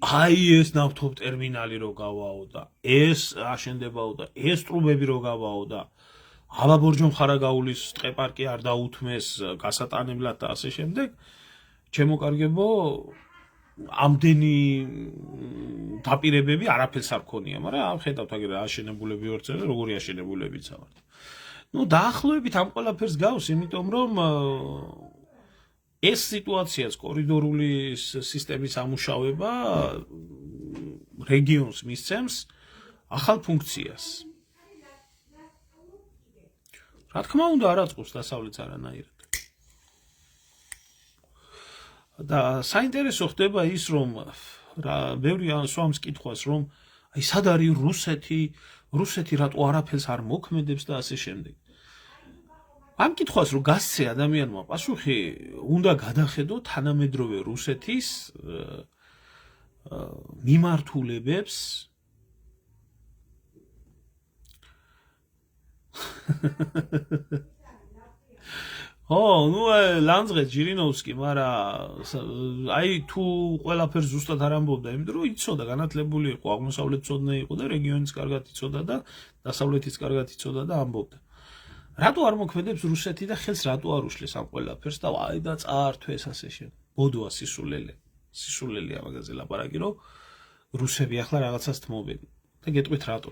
აი ეს ნავთობ ტერმინალი რო გავაო და ეს აშენდებაო და ეს ტრუბები რო გავაო და აბა ბორჯომხარაგაულის ტყეპარკი არ დაუთმეს გასატანებლად და ასე შემდეგ, ჩემო კარგებო, ამდენი დაპირებები არაფერს არ ქონია, მაგრამ ხედავთ აგერ აშენებულები ვართ და როგორი აშენებულებიც ვართ. ნუ დაახლოებით ამ ყველაფერს გავს, იმიტომ რომ ეს სიტუაციაც კორიდორული სისტემის ამუშავება რეგიონს მისცემს ახალ ფუნქციას. რა თქმა უნდა, არ აწყობს დასავლეთს არანაირად. და საინტერესო ხდება ის, რომ ბევრი სვამს კითხვას, რომ აი სად არის რუსეთი რატო არაფერს არ მოქმედებს და ასე შემდეგ. ამ კითხვას რო გასცე ადამიანმა პასუხი, უნდა გადახედო თანამედროვე რუსეთის მიმართულებებს ნუ ლანძღეთ ჟირინოვსკი, მაგრამ აი თუ ყველაფერს ზუსტად არ ამბობდა, იმიტომ რომ იცოდა, განათლებული იყო, აღმოსავლეთმცოდნე იყო და რეგიონიც კარგად იცოდა და დასავლეთიც კარგად იცოდა და ამბობდა. რატო არ მოქმედებს რუსეთი და ხელს რატო არ უშლის ამ ყველაფერს და აი და წაართვეს ასე შემდეგ. ბოდოა სისულელია მაგაზე ლაპარაკი, რომ რუსები ახლა რაღაცას თმობენ და გეტყვით რატო.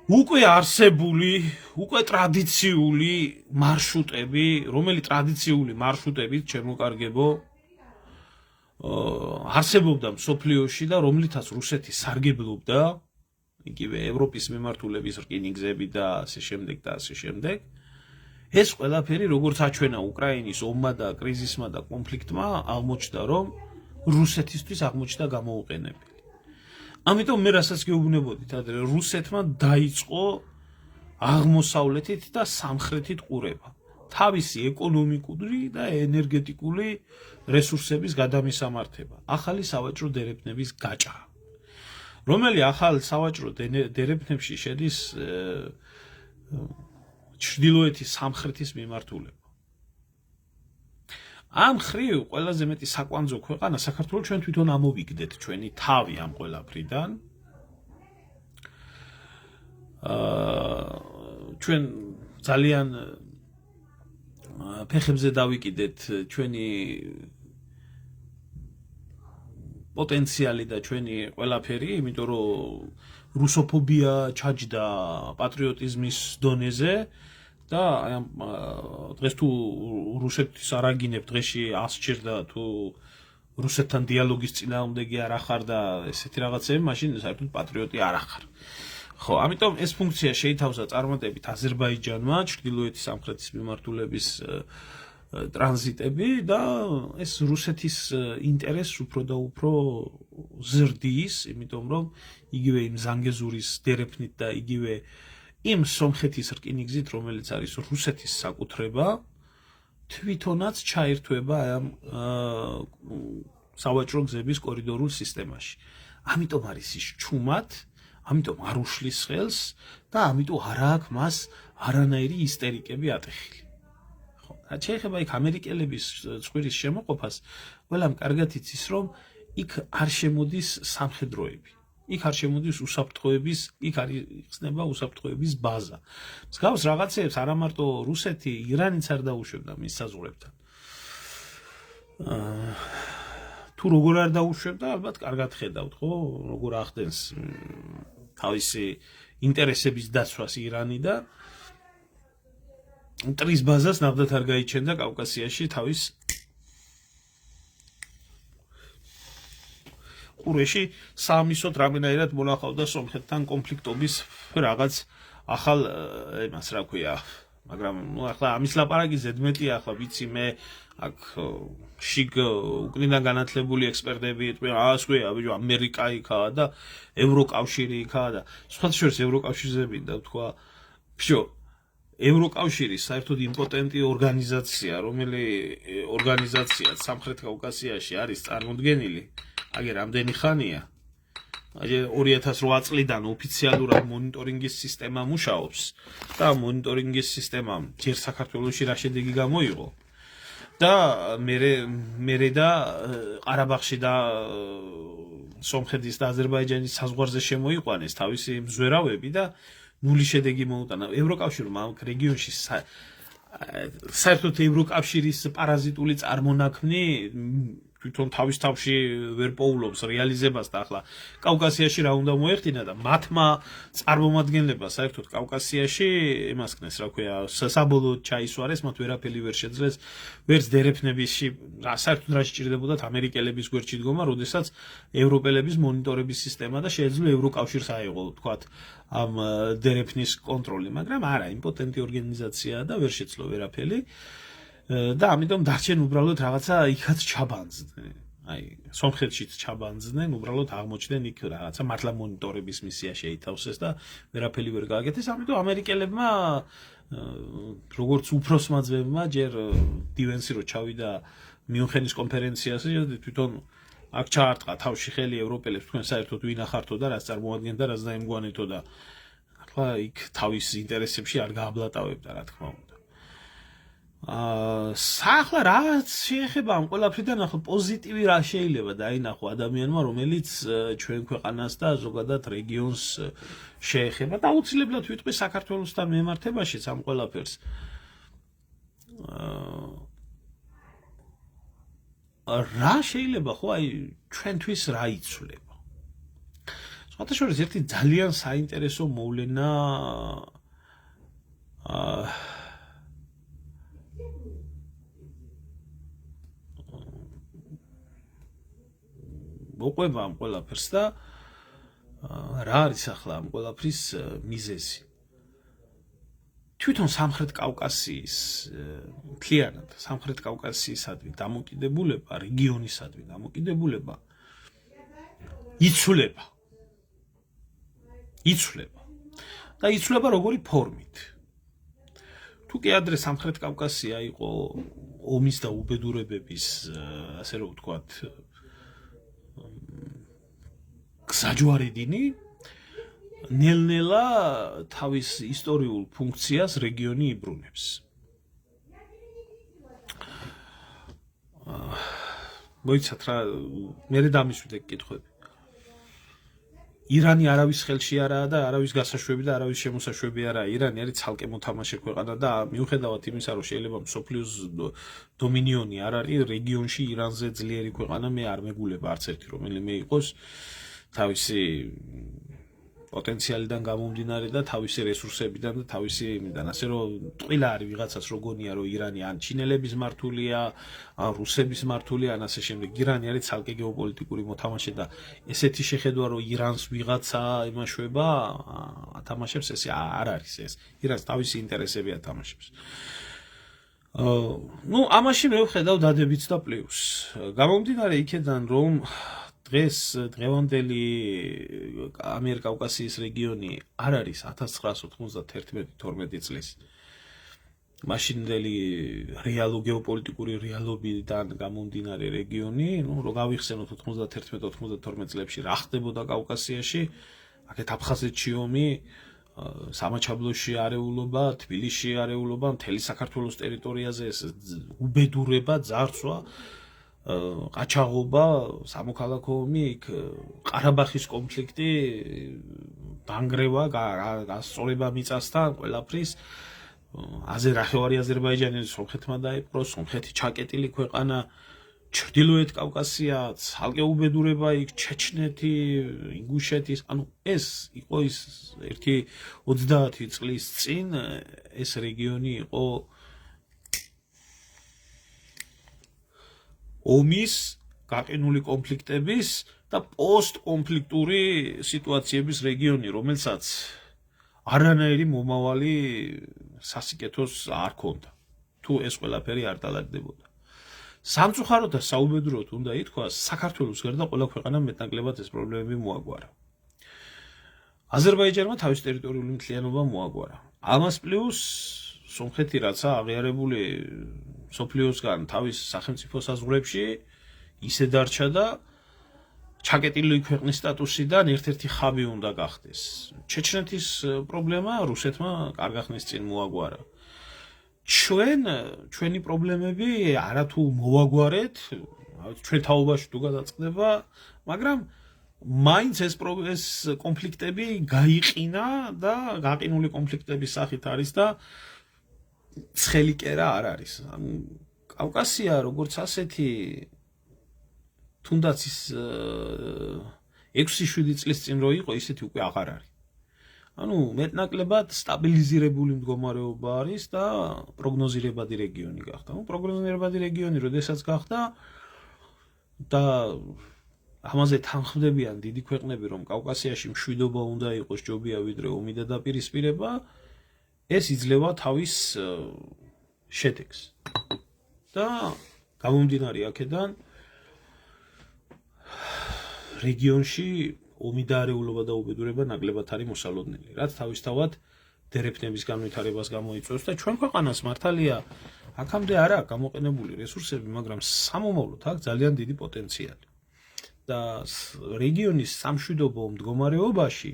უკვე არსებული, უკვე ტრადიციული მარშრუტები, რომელი ტრადიციული მარშრუტებით შემოკარგებო არსებობდა მსოფლიოში და რომლითაც რუსეთი სარგებლობდა, იგივე ევროპის მიმართულების რკინიგზები და ასე შემდეგ და ასე შემდეგ. ეს ყველაფერი როგორც აჩვენა უკრაინის ომმა და კრიზისმა და კონფლიქტმა აღმოჩნდა, რომ რუსეთისთვის აღმოჩნდა გამოუყენებელი. ამიტომ მე რასაც გეუბნებოდით ადრე, რუსეთმა დაიწყო აღმოსავლეთით და სამხრეთით ყურება. თავისი ეკონომიკური და ენერგეტიკული რესურსების გადამისამართება, ახალი სავაჭრო დერეფნების გაჭრა. რომელი ახალ სავაჭრო დერეფნებში შედის ჩრდილოეთის სამხრეთის მიმართულება. ამ ხრივ ყველაზე მეტი საკვანძო ქვეყანა საქართველოს ჩვენ თვითონ ამოვიგდეთ ჩვენი თავი ამ ყველაფრიდან. ჩვენ ძალიან ფეხებზე დავიკიდეთ ჩვენი პოტენციალი და ჩვენი ყველაფერი, იმიტომ რომ რუსოფობია ჩაჯდა პატრიოტიზმის დონეზე და დღეს თუ რუსეთის არ აგინებ, დღეში 100 სჭირდა თუ რუსეთთან დიალოგის წინააღმდეგი არ ახარ და ესეთი რაღაცები, მაშინ საერთოდ პატრიოტი არ ახარ. ხო, ამიტომ ეს ფუნქცია შეითავსა წარმატებით აზერბაიჯანმა, ჩრდილოეთის სამხრეთის მიმართულების ტრანზიტები და ეს რუსეთის ინტერესს უფრო და უფრო ზრდის, იმიტომ რომ იგივე იმ ზანგეზურის დერეფნით და იგივე იმ სომხეთის რკინიგზით, რომელიც არის რუსეთის საკუთრება, თვითონაც ჩაერთვება ამ სავაჭრო გზების კორიდორულ სისტემაში. ამიტომ არის ის ჩუმად, ამიტომ არ უშლის ხელს და ამიტომ არ აქვს მას არანაირი ისტერიკები ატეხილი. რაც შეეხება იქ ამერიკელების წვირის შემოყოფას, ყველამ კარგად იცის, რომ იქ არ შემოდის სამხედროები. იქ არ შემოდის უსაფრთხოების, იქ არ იხსნება უსაფრთხოების ბაზა. მსგავს რაღაცებს არა მარტო რუსეთი, ირანიც არ დაუშვებდა მის საზღვრებთან. თუ როგორ არ დაუშვებდა, ალბათ კარგად ხედავთ, ხო, როგორ ახდენს თავისი ინტერესების დაცვას ირანი და მტრის ბაზას ნახდათ არ გაიჩენდა კავკასიაში თავის ყურეში საამისოდ რამენაირად მონახავდა სომხეთთან კონფლიქტობის რაღაც ახალ იმას რა ქვია, მაგრამ ახლა ამის ლაპარაკი ზედმეტია, ახლა ვიცი მე აქ შიგ უკნიდან განათლებული ექსპერტები იტყვიან, ასვეა, ბიჭო, ამერიკა იქაა და ევროკავშირი იქაა და სხვა შორის ევროკავშირზე მინდა ვთქვა, ბიჭო, ევროკავშირი საერთოდ იმპოტენტი ორგანიზაცია, რომელი ორგანიზაციაც სამხრეთ კავკასიაში არის წარმოდგენილი, აგერ რამდენი ხანია. 2008 წლიდან ოფიციალურად მონიტორინგის სისტემა მუშაობს და მონიტორინგის სისტემამ ჯერ საქართველოში რა შედეგი გამოიღო და მერე და ყარაბაღში და სომხეთის და აზერბაიჯანის საზღვარზე შემოიყვანეს თავისი მზვერავები და ნული შედეგი მოუტანა. ევროკავშირმა ამ რეგიონში საერთოდ ევროკავშირის პარაზიტული წარმონაქმნი თვითონ თავის თავში ვერ პოულობს რეალიზებას და ახლა კავკასიაში რა უნდა მოეხდინა და მათმა წარმომადგენლება საერთოდ კავკასიაში ემასკნეს, რა ქვია, საბოლოოდ ჩაისვარეს, მათ ვერაფერი ვერ შეძლეს, ვერც დერეფნებისში, საერთოდ რა სჭირდებოდათ ამერიკელების გვერდში დგომა, როდესაც ევროპელების მონიტორების სისტემა და შეეძლო ევროკავშირს აეღო, თქვათ, ამ დერეფნის კონტროლი, მაგრამ არა, იმპოტენტი ორგანიზაციაა და ვერ შეძლო ვერაფერი. და ამიტომ დარჩენ უბრალოდ რაღაცა იქაც ჩაბანძდნენ. აი, სომხეთშიც ჩაბანძდნენ, უბრალოდ აღმოჩნდნენ იქ რაღაცა მართლა მონიტორების მისია შეითავსეს და ვერაფერი ვერ გააკეთეს. ამიტომ ამერიკელებმა როგორც უფროსმა ძმებმა ჯერ დივენსი რო ჩავიდა მიუნხენის კონფერენციაზე, თვითონ აქ ჩაარტყა თავში ხელი ევროპელებს, თქვენ საერთოდ ვინ ახართო და რაც წარმოადგენდა, რაც დაემგვანეთო და ახლა იქ თავის ინტერესებში არ გააბლატავებდა, რა თქმა უნდა. ახლა რაც შეეხება ამ ყველაფრიდან ახლა პოზიტივი რა შეიძლება დაინახო ადამიანმა, რომელიც ჩვენ ქვეყანას და ზოგადად რეგიონს შეეხება და აუცილებლად ვიტყვი საქართველოსთან მიმართებაშიც ამ ყველაფერს. რა შეიძლება ხო აი ჩვენთვის რა იცვლება? სხვათა შორის ერთი ძალიან საინტერესო მოვლენა მოყვება ამ ყველაფერს და რა არის ახლა ამ ყველაფრის მიზეზი? თვითონ სამხრეთ კავკასიის მთლიანად სამხრეთ კავკასიისადმი დამოკიდებულება, რეგიონისადმი დამოკიდებულება იცვლება და იცვლება როგორი ფორმით. თუ კი ადრე სამხრეთ კავკასია იყო ომის და უბედურებების, ასე რომ ვთქვათ, გზაჯვარედინი, ნელ-ნელა თავის ისტორიულ ფუნქციას რეგიონი იბრუნებს. მოიცათ რა, მე დამისვიდე კითხვები. ირანი არავის ხელში არაა და არავის გასაშვები და არავის შემოსაშვები არაა. ირანი არის ცალკე მოთამაშე ქვეყანა და მიუხედავად იმისა, რომ შეიძლება მსოფლიოს დომინიონი არ არის რეგიონში ირანზე ძლიერი ქვეყანა მე არ მეგულება არც ერთი რომელიმე იყოს თავისი პოტენციალიდან გამომდინარე და თავისი რესურსებიდან და თავისი იმიდან, ასე რომ ტყილა არის ვიღაცას როგონია რომ ირანი ან ჩინელების მართულია, ან რუსების მართულია, ან ასე შემდეგ. ირანი არის ცალკე გეოპოლიტიკური მოთამაშე და ესეთი შეხედვა რომ ირანს ვიღაცა იმაშვება, ათამაშებს ესე არ არის ეს. ირანს თავისი ინტერესები ათამაშებს. ნუ ამაში მე ვხედავ დადებიც და პლუს. გამომდინარე იქედან რომ დღეს დღევანდელი ამიერკავკასიის რეგიონი არ არის 1991-12 წლის მაშინდელი გეოპოლიტიკური რეალობიდან გამომდინარე რეგიონი, ნუ რო გავიხსენოთ 91-92 წლებში რა ხდებოდა კავკასიაში, აქეთ აფხაზეთში ომი, სამაჩაბლოში არეულობა, თბილისში არეულობა, მთელი საქართველოს ტერიტორიაზე უბედურება, ძარცვა, ყაჩაღობა, სამოქალაქო ომი, ყარაბახის კონფლიქტი, დანგრევა, გასწორება მიწასთან, ყველაფრის ნახევარი აზერბაიჯანი სომხეთმა დაიპყრო, სომხეთი ჩაკეტილი ქვეყანა, ჩრდილოეთ კავკასია, ცალკე უბედურება იქ, ჩეჩნეთი, ინგუშეთის, ანუ ეს იყო ის ერთი 30 წლის წინ ეს რეგიონი იყო ომის, გაყინული კონფლიქტების და პოსტკონფლიქტური სიტუაციების რეგიონი, რომელსაც არანაირი მომავალი სასიკეთოს არ ქონდა. თუ ეს ყველაფერი არ დალაგდებოდა. სამწუხაროდ და საუბედუროდ უნდა ითქვას, საქართველოს გარდა ყველა ქვეყანამ მეტნაკლებად ეს პრობლემები მოაგვარა. აზერბაიჯანმა თავის ტერიტორიული მთლიანობა მოაგვარა. ამას პლუს სომხეთი რაცა აღიარებული სოფლიოსგან თავის სახელმწიფო საზღვრებში ისე დარჩა და ჩაკეტილი ქვეყნის სტატუსიდან ერთ-ერთი ხავი უნდა გახდეს. ჩეჩნეთის პრობლემა რუსეთმა კარგა ხნის წინ მოაგვარა. ჩვენი პრობლემები არათუ მოვაგვარეთ, ჩვენ თაობაში თუ გადაწყდება, მაგრამ მაინც ეს კონფლიქტები გაიყინა და გაყინული კონფლიქტების სახით არის და ცხელი კერა არ არის. კავკასია როგორც ასეთი თუნდაც ის 6-7 წლის წინ რო იყო, ისეთი უკვე აღარ არის. ანუ მეტნაკლებად სტაბილიზირებული მდგომარეობა არის და პროგნოზირებადი რეგიონი გახდა. პროგნოზირებადი რეგიონი როდესაც გახდა და ამაზე თანხმდებიან დიდი ქვეყნები, რომ კავკასიაში მშვიდობა უნდა იყოს ჯობია ვიდრე ომი და დაპირისპირება, ეს იძლევა თავის შედეგს. და გამომდინარე აქედან რეგიონში ომი და არეულობა და უბედურება ნაკლებად არის მოსალოდნელი, რაც თავისთავად დერეფნების განვითარებას გამოიწვევს და ჩვენ ქვეყანას მართალია აქამდე არ აქვს გამოყენებული რესურსები, მაგრამ სამომავლოდ აქვს ძალიან დიდი პოტენციალი. და რეგიონის სამშვიდობო მდგომარეობაში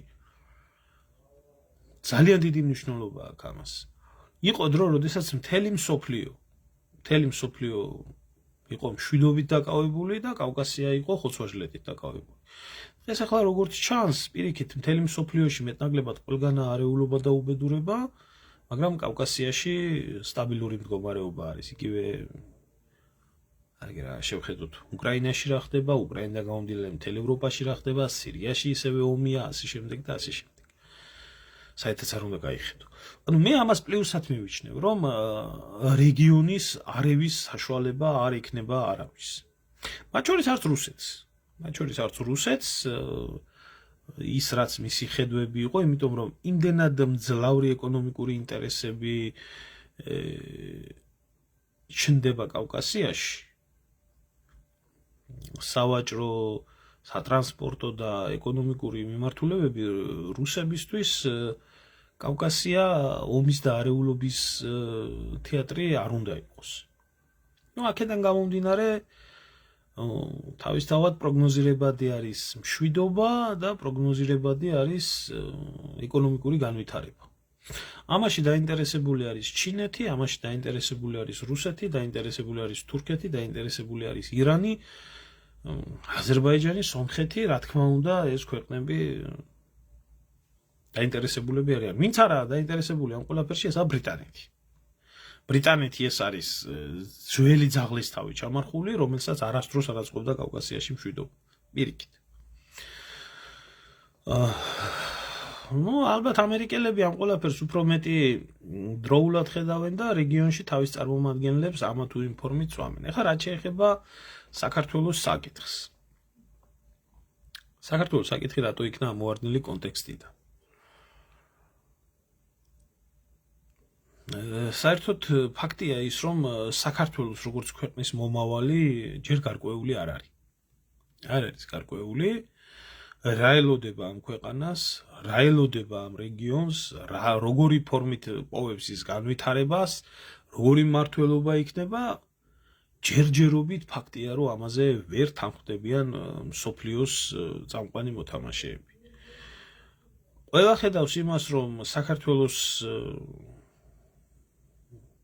ძალიან დიდი მნიშვნელობა აქვს ამას. იყო დრო, როდესაც მთელი მსოფლიო მთელი მსოფლიო იყო მშვიდობით დაკავებული და კავკასია იყო ხოცვა-ჟლეტით დაკავებული. ეს ახლა როგორც ჩანს, პირიქით მთელი მსოფლიოში მეტნაკლებად ყველგანა არეულობა და უბედურება, მაგრამ კავკასიაში სტაბილური მდგომარეობა არის. იგივე შევხედოთ უკრაინაში რა ხდება, უკრაინიდან გამომდინარე მთელ ევროპაში რა ხდება, სირიაში ისევე ომია, ასე შემდეგ და ასე შემდეგ. საერთოდ არ უნდა გაიხედო. ანუ მე ამას პლუსად მივიჩნევ, რომ რეგიონის არევის საშუალება არ იქნება არავის. მათ შორის არც რუსეთს, ის რაც მისი ხედვები იყო, იმიტომ რომ იმდენად მძლავრი ეკონომიკური ინტერესები ჩნდება კავკასიაში, სავაჭრო, სატრანსპორტო და ეკონომიკური მიმართულებები რუსებისთვის კავკასია ომის და არეულობის თეატრი არ უნდა იყოს. აქედან გამომდინარე თავისთავად პროგნოზირებადი არის მშვიდობა და პროგნოზირებადი არის ეკონომიკური განვითარება. ამაში დაინტერესებული არის ჩინეთი, ამაში დაინტერესებული არის რუსეთი, დაინტერესებული არის თურქეთი, დაინტერესებული არის ირანი, აზერბაიჯანი, სომხეთი, რა თქმა უნდა, ეს ქვეყნები დაინტერესებულები არიან. ვინც არაა დაინტერესებული ამ ყველაფერში, ესაა ბრიტანეთი. ბრიტანეთი ეს არის ძველი ძაღლისთავი ჩამარხული, რომელსაც არასდროს არ აწყობდა კავკასიაში მშვიდობა. პირიქით. ალბათ ამერიკელები ამ ყველაფერს უფრო მეტი დროულად ხედავენ და რეგიონში თავის წარმომადგენლებს ამა თუ იმ ფორმით წვამენ. ეხლა რაც შეეხება საქართველოს საკითხს. საქართველოს საკითხი რატო იქნა ამოვარდნილი კონტექსტიდან? საერთოდ ფაქტია ის, რომ საქართველოს როგორც ქვეყნის მომავალი ჯერ გარკვეული არ არის. არ არის გარკვეული. რა ელოდება ამ ქვეყანას, რა ელოდება ამ რეგიონს, როგორი ფორმით პოვებს ის განვითარებას, როგორი მმართველობა იქნება, ჯერჯერობით ფაქტია, რომ ამაზე ვერ თანხმდებიან მსოფლიოს წამყვანი მოთამაშეები. ყველა ხედავს იმას, რომ საქართველოს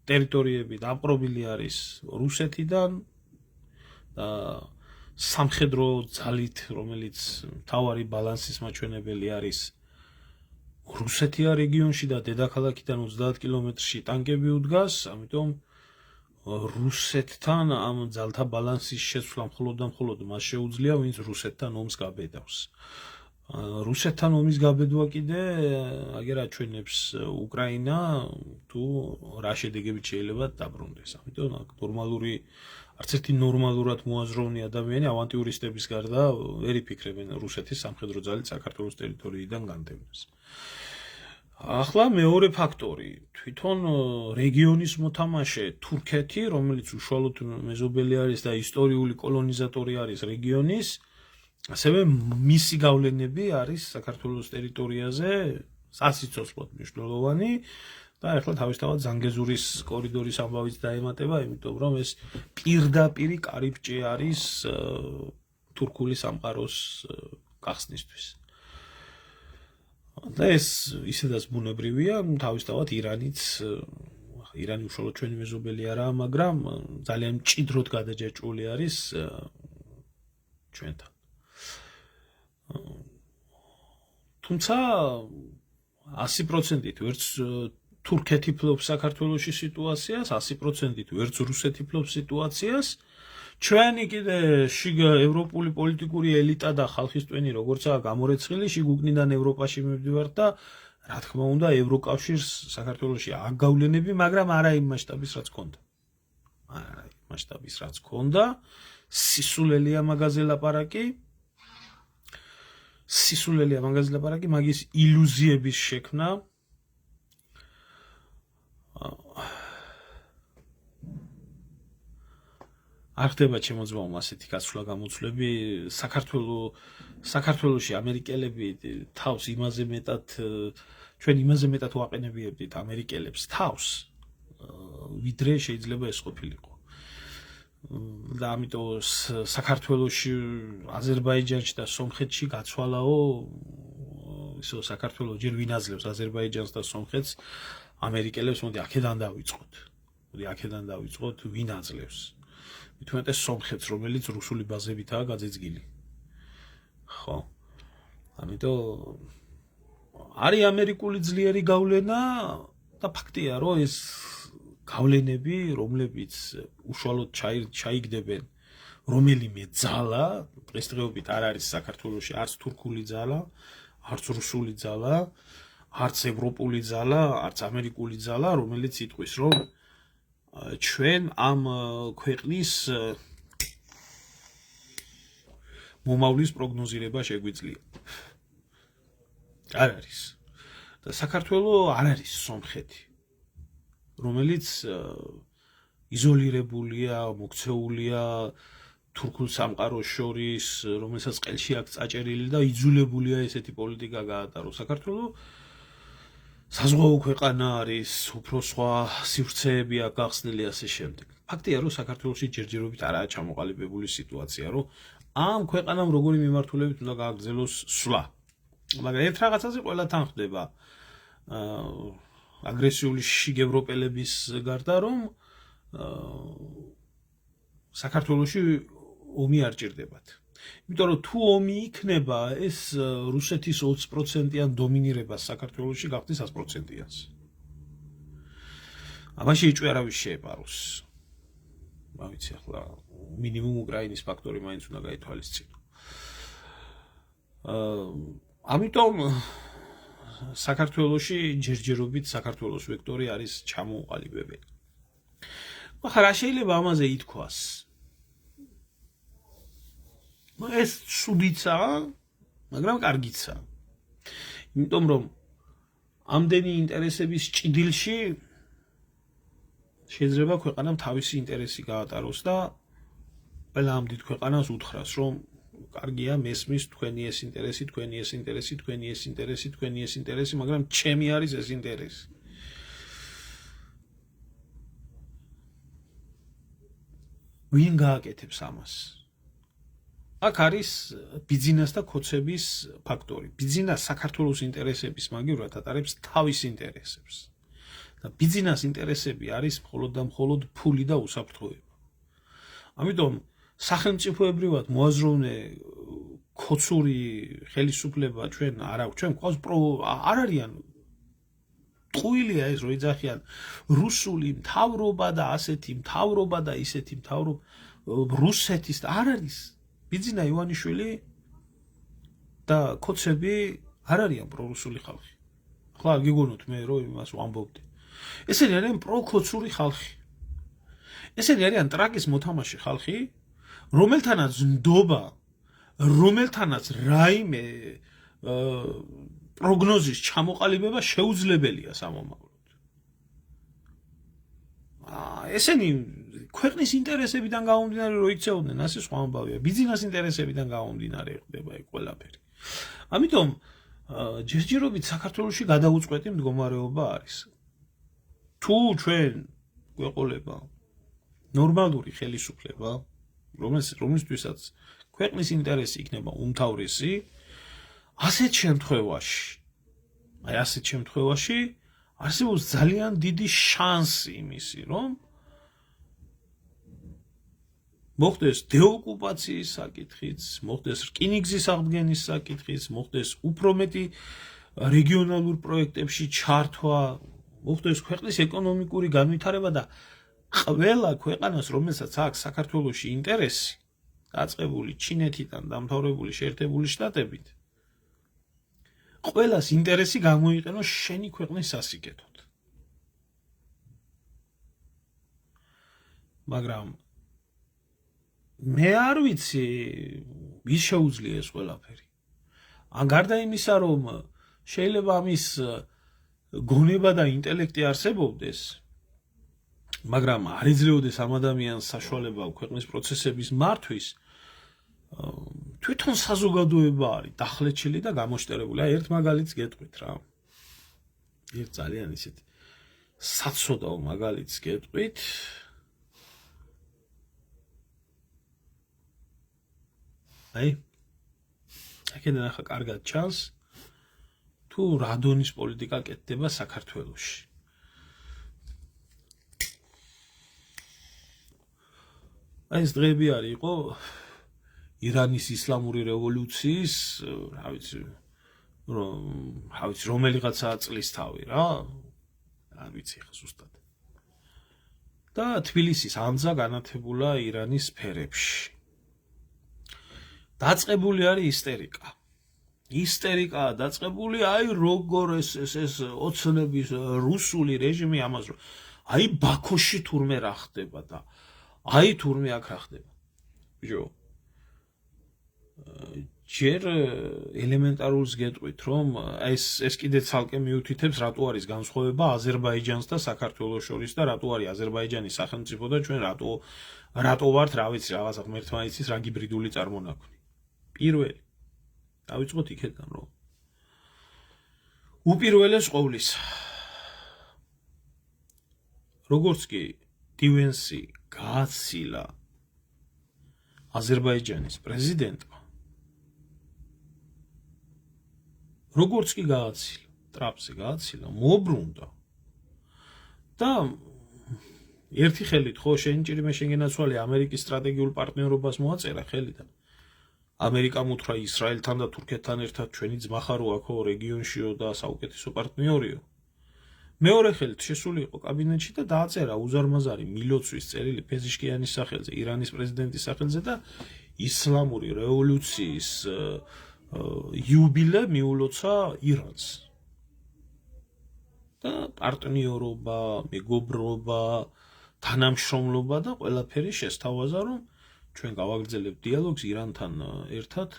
ტერიტორიები დაპყრობილი არის რუსეთიდან და სამხედრო ძალით, რომელიც მთავარი ბალანსის მაჩვენებელი არის რუსეთია რეგიონში და დედაქალაქიდან 30 კილომეტრში ტანკები უდგას, ამიტომ რუსეთთან ამ ძალთა ბალანსის შეცვლა მხოლოდ და მხოლოდ მას შეუძლია, ვინც რუსეთთან ომს გაბედავს. რუსეთთან ომის გაბედვა კიდე აგერ აჩვენებს უკრაინა თუ რა შედეგებით შეიძლება დაბრუნდეს. ამიტომ ნორმალური არც ერთი ნორმალურად მოაზროვნე ადამიანი ავანტიურისტების გარდა ვერ იფიქრებენ რუსეთის სამხედრო ძალით საქართველოს ტერიტორიიდან განდევნას. ახლა მეორე ფაქტორი, თვითონ რეგიონის მოთამაშე თურქეთი, რომელიც უშუალოდ მეზობელი არის და ისტორიული კოლონიზატორი არის რეგიონის, ასევე მისი გავლენები არის საქართველოს ტერიტორიაზე სასიცოცხლოდ მნიშვნელოვანი და ახლა თავისთავად ზანგეზურის კორიდორის ამბავიც დაემატება, იმიტომ რომ ეს პირდაპირი კარიბჭე არის თურქული სამყაროს გახსნისთვის. და ეს ისედაც ბუნებრივია, თავისთავად ირანი უშუალოდ ჩვენი მეზობელი არაა, მაგრამ ძალიან მჭიდროდ გადაჯაჭვული არის ჩვენთან. თუმცა 100%-ით ვერც თურქეთი ფლობს საქართველოში სიტუაციას, 100%-ით ვერც რუსეთი ფლობს სიტუაციას. ჩვენი კიდე შიგა ევროპული პოლიტიკური ელიტა და ხალხის ტვენი როგორცაა გამორეცხილი, შიგ-უგნიდან ევროპაში მივდივართ და რა თქმა უნდა ევროკავშირს საქართველოში აგავლენები, მაგრამ არა იმ მასშტაბის რაც ჰქონდა. არა იმ მასშტაბის რაც ჰქონდა, სისულელია მაგაზე ლაპარაკი. მაგის ილუზიების შექმნა. არ ხდება ჩემოძმაում ასეთი გაცვლა-გამოცვლები. საქართველოში ამერიკელები თავს იმაზე მეტად ვაყენებიებდით ამერიკელებს თავს, ვიდრე შეიძლება ეს ყოფილიყო. და ამიტომ საქართველოში, აზერბაიჯანში და სომხეთში გაცვალაო, ისო საქართველო ჯერ ვინ აძლევს აზერბაიჯანს და სომხეთს, ამერიკელებს მოდი აქედან დავიწყოთ. აქედან დავიწყოთ, ვინ აძლევს. მithumetes სომხეთს, რომელიც რუსული ბაზებითაა გაძეძგილი. ხო. ამიტომ არის ამერიკული ძლიერი გავლენა და ფაქტია, რომ ეს გავლენები, რომლებიც უშუალოდ ჩაიგდებენ რომელიმე ძალა, დღესდღეობით არ არის საქართველოში არც თურქული ძალა, არც რუსული ძალა, არც ევროპული ძალა, არც ამერიკული ძალა, რომელიც იტყვის, რომ ჩვენ ამ ქვეყნის მომავლის პროგნოზირება შეგვიძლია. არ არის. და საქართველოს არ არის სომხეთი, რომელიც იზოლირებულია, მოქცეულია თურქულ სამყაროს შორის, რომელსაც ყელში აქვს წაჭერილი და იძულებულია ესეთი პოლიტიკა გაატაროს. საქართველოს საზღვაო ქვეყანა არის, უფრო სხვა სივრცეები აქვს გახსნილი ასე შემდეგ. ფაქტია, რომ საქართველოში ჯერჯერობით არაა ჩამოყალიბებული სიტუაცია, რომ ამ ქვეყანამ როგორი მიმართულებით უნდა გააგრძელოს სვლა. მაგრამ ერთ რაღაცაზე ყველა თან ხდება აგრესიული შიგევროპელების გარდა, რომ საქართველოში ომი არ ჭირდებათ. იმიტომ რომ თუ ომი იქნება, ეს რუსეთის 20%-იან დომინირებას საქართველოში გახდის 100%-იანს. ამაში იჭვი არავის შეეპაროს. რა ვიცი, ახლა მინიმუმ უკრაინის ფაქტორი მაინც უნდა გაითვალისწინო. ამიტომ საქართველოში ჯერჯერობით საქართველოს ვექტორი არის ჩამოუყალიბებელი. ახლა რა შეიძლება ამაზე ითქვას? ეს ცუდიცაა, მაგრამ კარგიცაა. იმიტომ რომ ამდენი ინტერესების ჭიდილში შეიძლება ქვეყანამ თავისი ინტერესი გაატაროს და ყველა ამ დიდ ქვეყანას უთხრას, რომ კარგია, მესმის თქვენი ეს ინტერესი, თქვენი ეს ინტერესი, თქვენი ეს ინტერესი, თქვენი ეს ინტერესი, მაგრამ ჩემი არის ეს ინტერესი. ვინ გააკეთებს ამას? აქ არის ბიზნეს და ქოცების ფაქტორი. ბიზნეს საქართველოს ინტერესების მაგივრად ატარებს თავის ინტერესებს. და ბიზნეს ინტერესები არის მხოლოდ და მხოლოდ ფული და უსაფრთხოება. ამიტომ სახელმწიფოებრივად მოაზროვნე ქოცური ხელისუფლება ჩვენ არ აქვს. ჩვენ ყავს არ არიან ტყუილია ეს რო იძახიან რუსული მთავრობა და ასეთი მთავრობა და ისეთი მთავრობა რუსეთის არ არის. ბიძინა ივანიშვილი და ქოცები არ არიან პრორუსული ხალხი. ახლა არ გიგონოთ მე რომ იმას ვამბობდი. ესენი არიან პროქოცური ხალხი. ესენი არიან ტრაკის მოთამაშე ხალხი, რომელთანაც ნდობა, რომელთანაც რაიმე პროგნოზის ჩამოყალიბება შეუძლებელია სამომავლოდ. ესენი ქვეყნის ინტერესებიდან გამომდინარე რო იქცეოდნენ, ასე სხვა ამბავია. ბიზნეს ინტერესებიდან გამომდინარე ხდება ეგ ყველაფერი. ამიტომ ჯერჯერობით საქართველოში გადაუწყვეტი მდგომარეობა არის. თუ ჩვენ გვეყოლება ნორმალური ხელისუფლება, რომლისთვისაც ქვეყნის ინტერესი იქნება უმთავრესი, ასეთ შემთხვევაში არსებობს ძალიან დიდი შანსი იმისი, რომ მოხდეს დეოკუპაციის საკითხიც, მოხდეს რკინიგზის აღდგენის საკითხიც, მოხდეს უფრო მეტი რეგიონალურ პროექტებში ჩართვა, მოხდეს ქვეყნის ეკონომიკური განვითარება და ყველა ქვეყანას, რომელსაც აქვს საქართველოში ინტერესი, დაწყებული ჩინეთიდან დამთავრებული შეერთებული შტატებით, ყველას ინტერესი გამოიყენოს შენი ქვეყნის სასიკეთოდ. მაგრამ მე არ ვიცი, ვის შეუძლია ეს ყველაფერი. გარდა იმისა, რომ შეიძლება ამის გონება და ინტელექტი არსებობდეს, მაგრამ არ იძლეოდეს ამ ადამიანს საშუალება ქვეყნის პროცესების მართვის, თვითონ საზოგადოება არის დახლეჩილი და გამოშტერებული. ერთ მაგალითს გეტყვით რა. ერთ ძალიან ისეთ საცოდაო მაგალითს გეტყვით. აქედან ახლა კარგად ჩანს, თუ რა დონის პოლიტიკა კეთდება საქართველოში. აი ეს დღეები არის იყო ირანის ისლამური რევოლუციის, რა ვიცი, რომელიღაცა წლის თავი რა, არ ვიცი ხა ზუსტად. და თბილისის ანძა განათებულა ირანის ფერებში. დაწყებული არის ისტერიკა. ისტერიკაა დაწყებული, აი როგორ ეს ოცნების რუსული რეჟიმი ამას აი ბაქოში თურმე რა ხდება და აი თურმე აქ რა ხდება. ბიჭო, ჯერ ელემენტარულს გეტყვით, რომ ეს კიდე ცალკე მიუთითებს, რატო არის განსხვავება აზერბაიჯანს და საქართველოს შორის და რატო არის აზერბაიჯანის სახელმწიფო და ჩვენ რატო ვართ, რა ვიცი, რაღაცა ღმერთმაიცის რა გიბრიდული წარმონაქმნი. პირველი დავიწყოთ იქედან, რომ უპირველეს ყოვლისა, როგორც კი დივენსი გააცილა აზერბაიჯანის პრეზიდენტმა, როგორც კი გააცილა, ტრაპზე გააცილა, მოbrunდა და ერთი ხელით ხო შენჭირიმე შენგენაცვალე ამერიკის სტრატეგიულ პარტნიორობას მოაწერა ხელიდან. ამერიკამ უთხრა ისრაელთან და თურქეთთან ერთად ჩვენი ძმა ხარო აქო რეგიონშიო და საუკეთესო პარტნიორიო. მეორე ხელით შესული იყო კაბინეტში და დააწერა უზარმაზარი მილოცვის წერილი ფეზიშკიანის სახელზე, ირანის პრეზიდენტის სახელზე და ისლამური რევოლუციის იუბილე მიულოცა ირანს. და პარტნიორობა, მეგობრობა, თანამშრომლობა და ყველაფერი შესთავაზა, რომ ჩვენ გავაგრძელებთ დიალოგს ირანთან ერთად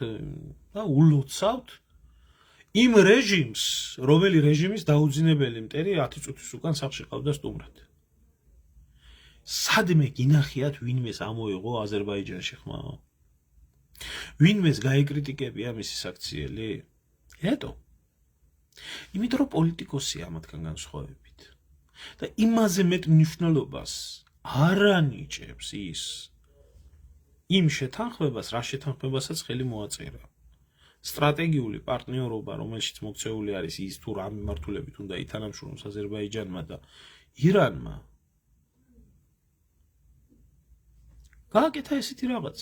და ულოცავთ იმ რეჟიმს, რომელი რეჟიმის დაუძინებელი მტერი 10 წუთის უკან სახლში ყავდა სტუმრად. სადმე გინახიათ ვინმეს ამოიღო აზერბაიჯანში ხმა? ვინმეს გაეკრიტიკებია მისი საქციელი? ეტო. იმიტომ რომ პოლიტიკოსია ამათგან განსხვავებით. და იმაზე მეტ მნიშვნელობას არ ანიჭებს ის იმ შეთანხმებას, რა შეთანხმებასაც ხელი მოაწერა. სტრატეგიული პარტნიორობა, რომელშიც მოქცეული არის ის თუ რა მიმართულებით უნდა ითანამშრომლოს აზერბაიჯანმა და ირანმა. გააკეთა ესეთი რაღაც.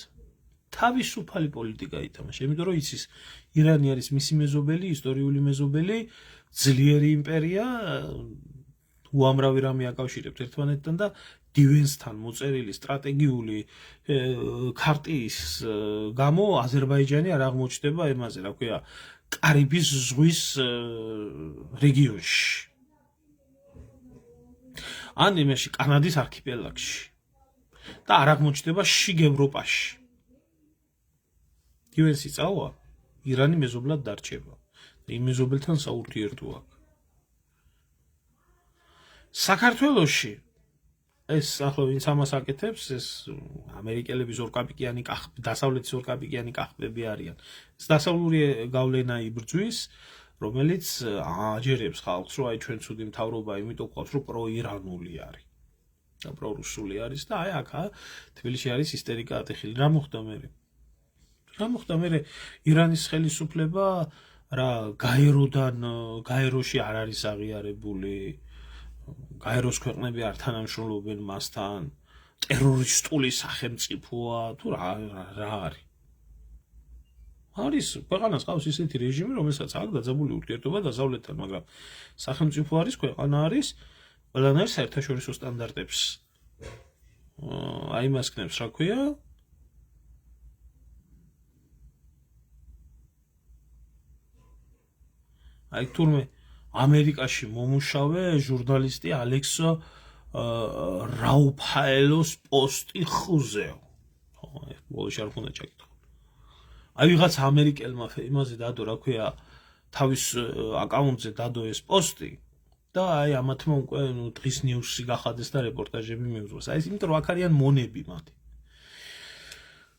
თავისუფალი პოლიტიკა ითამაშა, იმიტომ რომ იცის ირანი არის მისი მეზობელი, ისტორიული მეზობელი, ძლიერი იმპერია, უამრავი რამე აკავშირებთ ერთმანეთთან და დივენსთან მოწერილი სტრატეგიული ქარტიის გამო აზერბაიჯანი არ აღმოჩნდება ემაზე, რა ქვია, კარიბის ზღვის რეგიონში. ან იმაში კანადის არქიპელაგში. და არ აღმოჩნდება შიგ ევროპაში. დივენსი წავა, ირანი მეზობლად დარჩება. და იმ მეზობელთან საურთიერთო აქვს. საქართველოში ეს ახლა ვინც ამას აკეთებს, ეს ამერიკელების ორკაპიკიანი დასავლეთის ორკაპიკიანი კახბები არიან. ეს დასავლური გავლენა იბრძვის, რომელიც აჯერებს ხალხს, რომ აი ჩვენ ცუდი მთავრობა იმიტომ ყავს, რომ პროირანული არის და პრორუსული არის და აი აქ თბილისში არის ისტერიკა ატეხილი. რა მოხდა მერე? რა მოხდა მერე? ირანის ხელისუფლება რა გაეროში არ არის აღიარებული, გაეროს ქვეყნები არ თანამშრომლობენ მასთან, ტერორისტული სახელმწიფოა თუ რა არის? არის ქვეყანას ყავს ისეთი რეჟიმი, რომელსაც აქვს დაძაბული ურთიერთობა დასავლეთთან, მაგრამ სახელმწიფო არის, ქვეყანა არის, ყველანაირ საერთაშორისო სტანდარტებს აიმასქნებს, რა ქვია? აი თურმე ამერიკაში მომუშავე ჟურნალისტი ალექსო რაუფაელოს პოსტი ხუზეო. ბოლოში არ უნდა ჩაკითხო. აი ვიღაც ამერიკელმა იმაზე დადო, რა ქვია, თავის აკაუნტზე დადო ეს პოსტი და აი ამათმა უკვე დღის ნიუსი გახადეს და რეპორტაჟები მიუძღვეს. აი ეს იმიტომ რომ აქ არიან მონები მათი.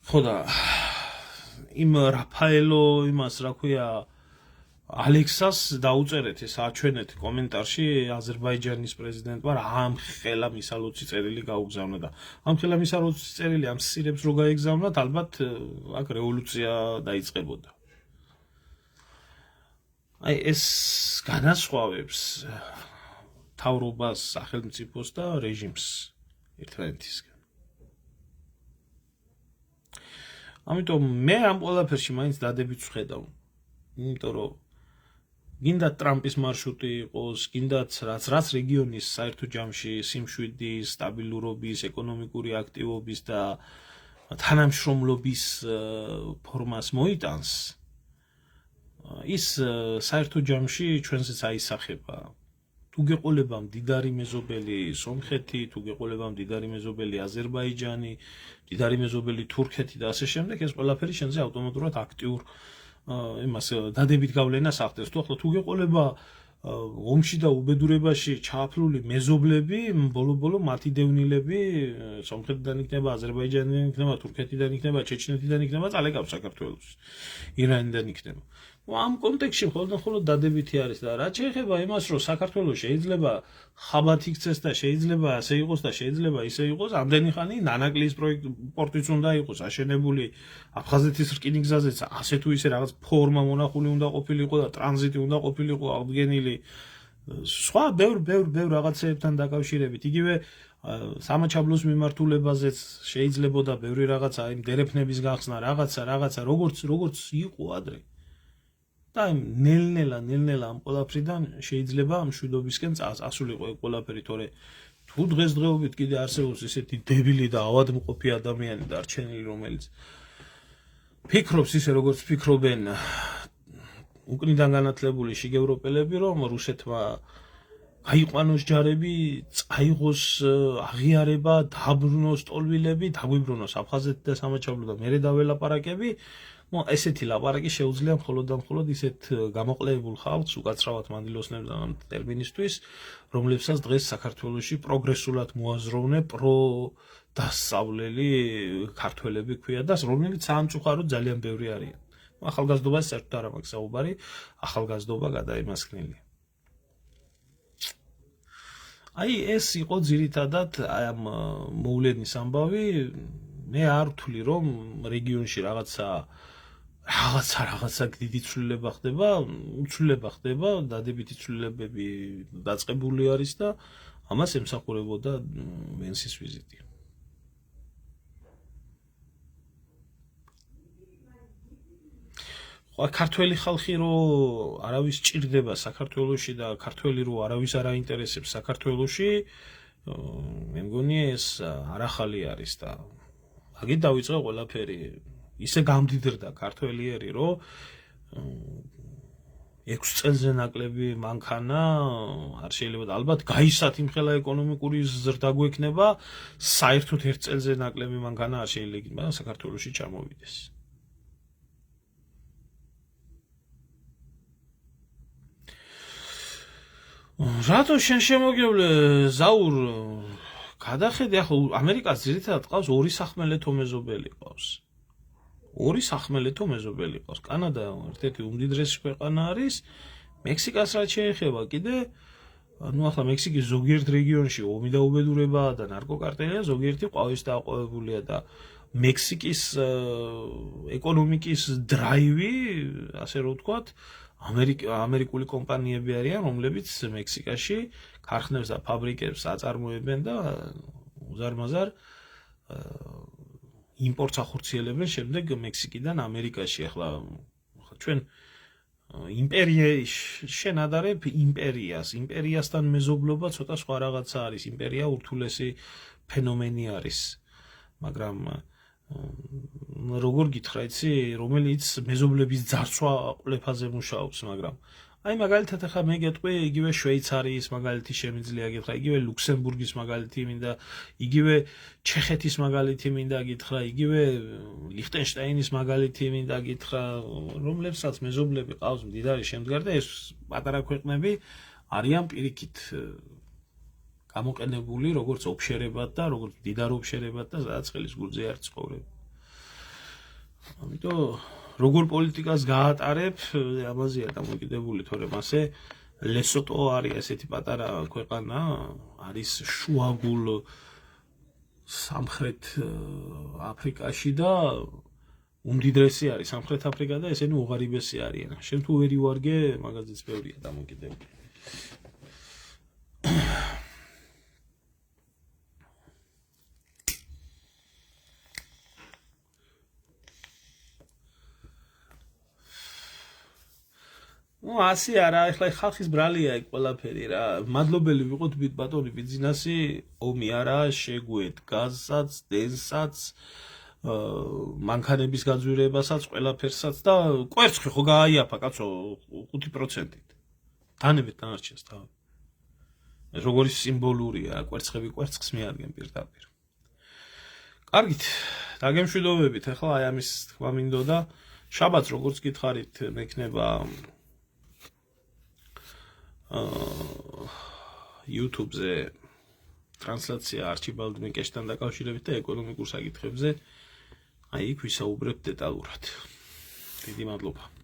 ხო და იმ რაფაელო იმას, რა ქვია, ალექსას დაუწერეთ ეს აჩვენეთ კომენტარში აზერბაიჯანის პრეზიდენტმა ამ ხელა მისალოცი წერილი გაუგზავნა და ამ ხელა მისალოცი წერილი ამ სირებს რო გაეგზავნათ, ალბათ აქ რევოლუცია დაიწყებოდა. აი ეს განასხვავებს თავრობას, სახელმწიფოს და რეჟიმს ერთმანეთისგან. ამიტომ მე ამ ყველაფერში მაინც დადებითს ვხედავ. იმიტომ რომ გინდა ტრამპის მარშრუტი იყოს, გინდაც რაც რეგიონის საერთო ჯამში სიმშვიდის, სტაბილურობის, ეკონომიკური აქტივობის და თანამშრომლობის ფორმას მოიტანს, ის საერთო ჯამში ჩვენსაც აისახება. თუ გეყოლება მდიდარი მეზობელი სომხეთი, თუ გეყოლება მდიდარი მეზობელი აზერბაიჯანი, მდიდარი მეზობელი თურქეთი და ასე შემდეგ, ეს ყველაფერი შენზე ავტომატურად აქტიურ იმას დადებით გავლენას ახდენს. თუ ახლა თუ გეყოლება ომში და უბედურებაში ჩააფლული მეზობლები, ბოლო-ბოლო მათი დევნილები სომხეთიდან იქნება, აზერბაიჯანიდან იქნება, თურქეთიდან იქნება, ჩეჩნეთიდან იქნება, წალეკავს საქართველოს, ირანიდან იქნება. ამ კონტექსტში მხოლოდ დადებითი არის და რაც შეეხება იმას, რომ საქართველოს შეიძლება ხაბათ იქცეს და შეიძლება ასე იყოს და შეიძლება ისე იყოს, ამდენი ხანი ნანაკლის პორტიც უნდა იყოს აშენებული, აფხაზეთის რკინიგზაზეც ასე თუ ისე რაღაც ფორმა მონახული უნდა ყოფილიყო და ტრანზიტი უნდა ყოფილიყო აღდგენილი. სხვა ბევრ რაღაცებთან დაკავშირებით, იგივე სამაჩაბლოს მიმართულებაზეც შეიძლებოდა ბევრი რაღაცა, იმ დერეფნების გახსნა, რაღაცა, როგორც იყო ადრე. და ნელ-ნელა ამ ყველაფრიდან შეიძლება მშვიდობისკენ ასულიყო ეგ ყველაფერი, თორე თუ დღესდღეობით კიდე არსებობს ესეთი დებილი და ავადმყოფი ადამიანი დარჩენილი, რომელიც ფიქრობს ისე, როგორც ფიქრობენ უკნიდან განათლებული შიგევროპელები, რომ რუსეთმა გაიყვანოს ჯარები, წაიღოს აღიარება, დაბრუნოს ტოლვილები, დაგვიბრუნოს აფხაზეთი და სამაჩაბლო და მერე დაველაპარაკები. ესეთი ლაპარაკი შეუძლია მხოლოდ ისეთ გამოყლებულ ხალხს, უკაცრავად მანდილოსნებს ამ ტერმინისთვის, რომლებსაც დღეს საქართველოში პროგრესულად მოაზროვნე პროდასწავლელი ქართველები ქვია და რომლებიც სამწუხაროდ ძალიან ბევრი არიან. ახალგაზრდობას საერთოდ არ მაქვს საუბარი, ახალგაზრდობა გადაიმასქნილია. აი ეს იყო ძირითადად ამ მოვლენის ამბავი. მე არ ვთვლი, რომ რეგიონში რაღაცა დიდი ცვლილება ხდება, დადებითი ცვლილებები დაწყებული არის და ამას ემსახურებოდა ვენსის ვიზიტი. ქართველი ხალხი რო არავის ჭირდება საქართველოში და ქართველი რო არავის არ აინტერესებს საქართველოში, მე მგონი ეს არახალი არის და აგით დავიწყე ყველაფერი. ისე გამდიდრდა ქართველიერი, რომ 6 წელზე ნაკლები მანქანა არ შეიძლება, ალბათ გაისათ იმხელა ეკონომიკური ზრდა გვექნება, საერთოდ 1 წელზე ნაკლები მანქანა არ შეიძლება საქართველოში ჩამოვიდეს. რატო შენ შემოგევლე ზაურ გადახედე, ახლა ამერიკას ძირითადად ყავს ორი სახმელეთო მეზობელი ყავს. კანადა ერთ-ერთი უმდიდრესი ქვეყანა არის, მექსიკას რაც შეეხება კიდე, ახლა მექსიკის ზოგიერთ რეგიონში ომი და უბედურებაა და ნარკოკარტელია, ზოგიერთი ყვავის დააყვავებულია და მექსიკის ეკონომიკის დრაივი, ასე რომ ვთქვათ, ამერიკული კომპანიები არიან, რომლებიც მექსიკაში ქარხნებს და ფაბრიკებს აწარმოებენ და უზარმაზარ იმპორტს ახორციელებენ შემდეგ მექსიკიდან ამერიკაში. ახლა ჩვენ შენ ადარებ იმპერიასთან მეზობლობა ცოტა სხვა რაღაცა არის. იმპერია ურთულესი ფენომენი არის, მაგრამ როგორ გითხრა, იცი, რომელიც მეზობლების ძარცვა ყლეფაზე მუშაობს, მაგრამ აი მაგალითად ახლა მე გეტყვი, იგივე შვეიცარიის მაგალითი შემიძლია გითხრა, იგივე ლუქსემბურგის მაგალითი მინდა, იგივე ჩეხეთის მაგალითი მინდა გითხრა, იგივე ლიხტენშტაინის მაგალითი მინდა გითხრა, რომლებსაც მეზობლები ყავს მდიდარი შემდგარი და ეს პატარა ქვეყნები არიან პირიქით გამოყენებული როგორც ოფშერებად და როგორც მდიდარ ოფშერებად და სადაც ხელის გულზე არ ცხოვრებ. ამიტომ როგორ პოლიტიკას გაატარებ, ამაზეა დამოკიდებული, თორემ ასე ლესოტო არის ესეთი პატარა ქვეყანა, არის შუაგულ სამხრეთ აფრიკაში და უმდიდრესი არის სამხრეთ აფრიკა და ესენი უღარიბესი არიან. შენ თუ ვერ ივარგე, მაგაზეც ბევრია დამოკიდებული. ну ასე არა, ეხლა ხალხის ბრალია ეგ ყველაფერი რა. მადლობელი ვიყოთ ბატონი ბიზნესი, ომი არა, შეგვედგაზსაც, დენსაც, მანქანების გაძვირებასაც, ყველაფერსაც და კვერცხი ხო გააიაფა კაცო 5%-ით. დანებით დანარჩენს თავი. ეს როგორი სიმბოლურია, კვერცხები კვერცხს მიადგენ პირდაპირ. კარგით, დაგემშვიდობებით, ახლა აი ამის თქვა მინდოდა. შაბათს როგორც გითხარით, მექნება YouTube-ზე ტრანსლაცია არჩიბალდ მიკეშთან დაკავშირებით და ეკონომიკურ საკითხებზე. აი იქ ვისაუბრებთ დეტალურად. დიდი მადლობა.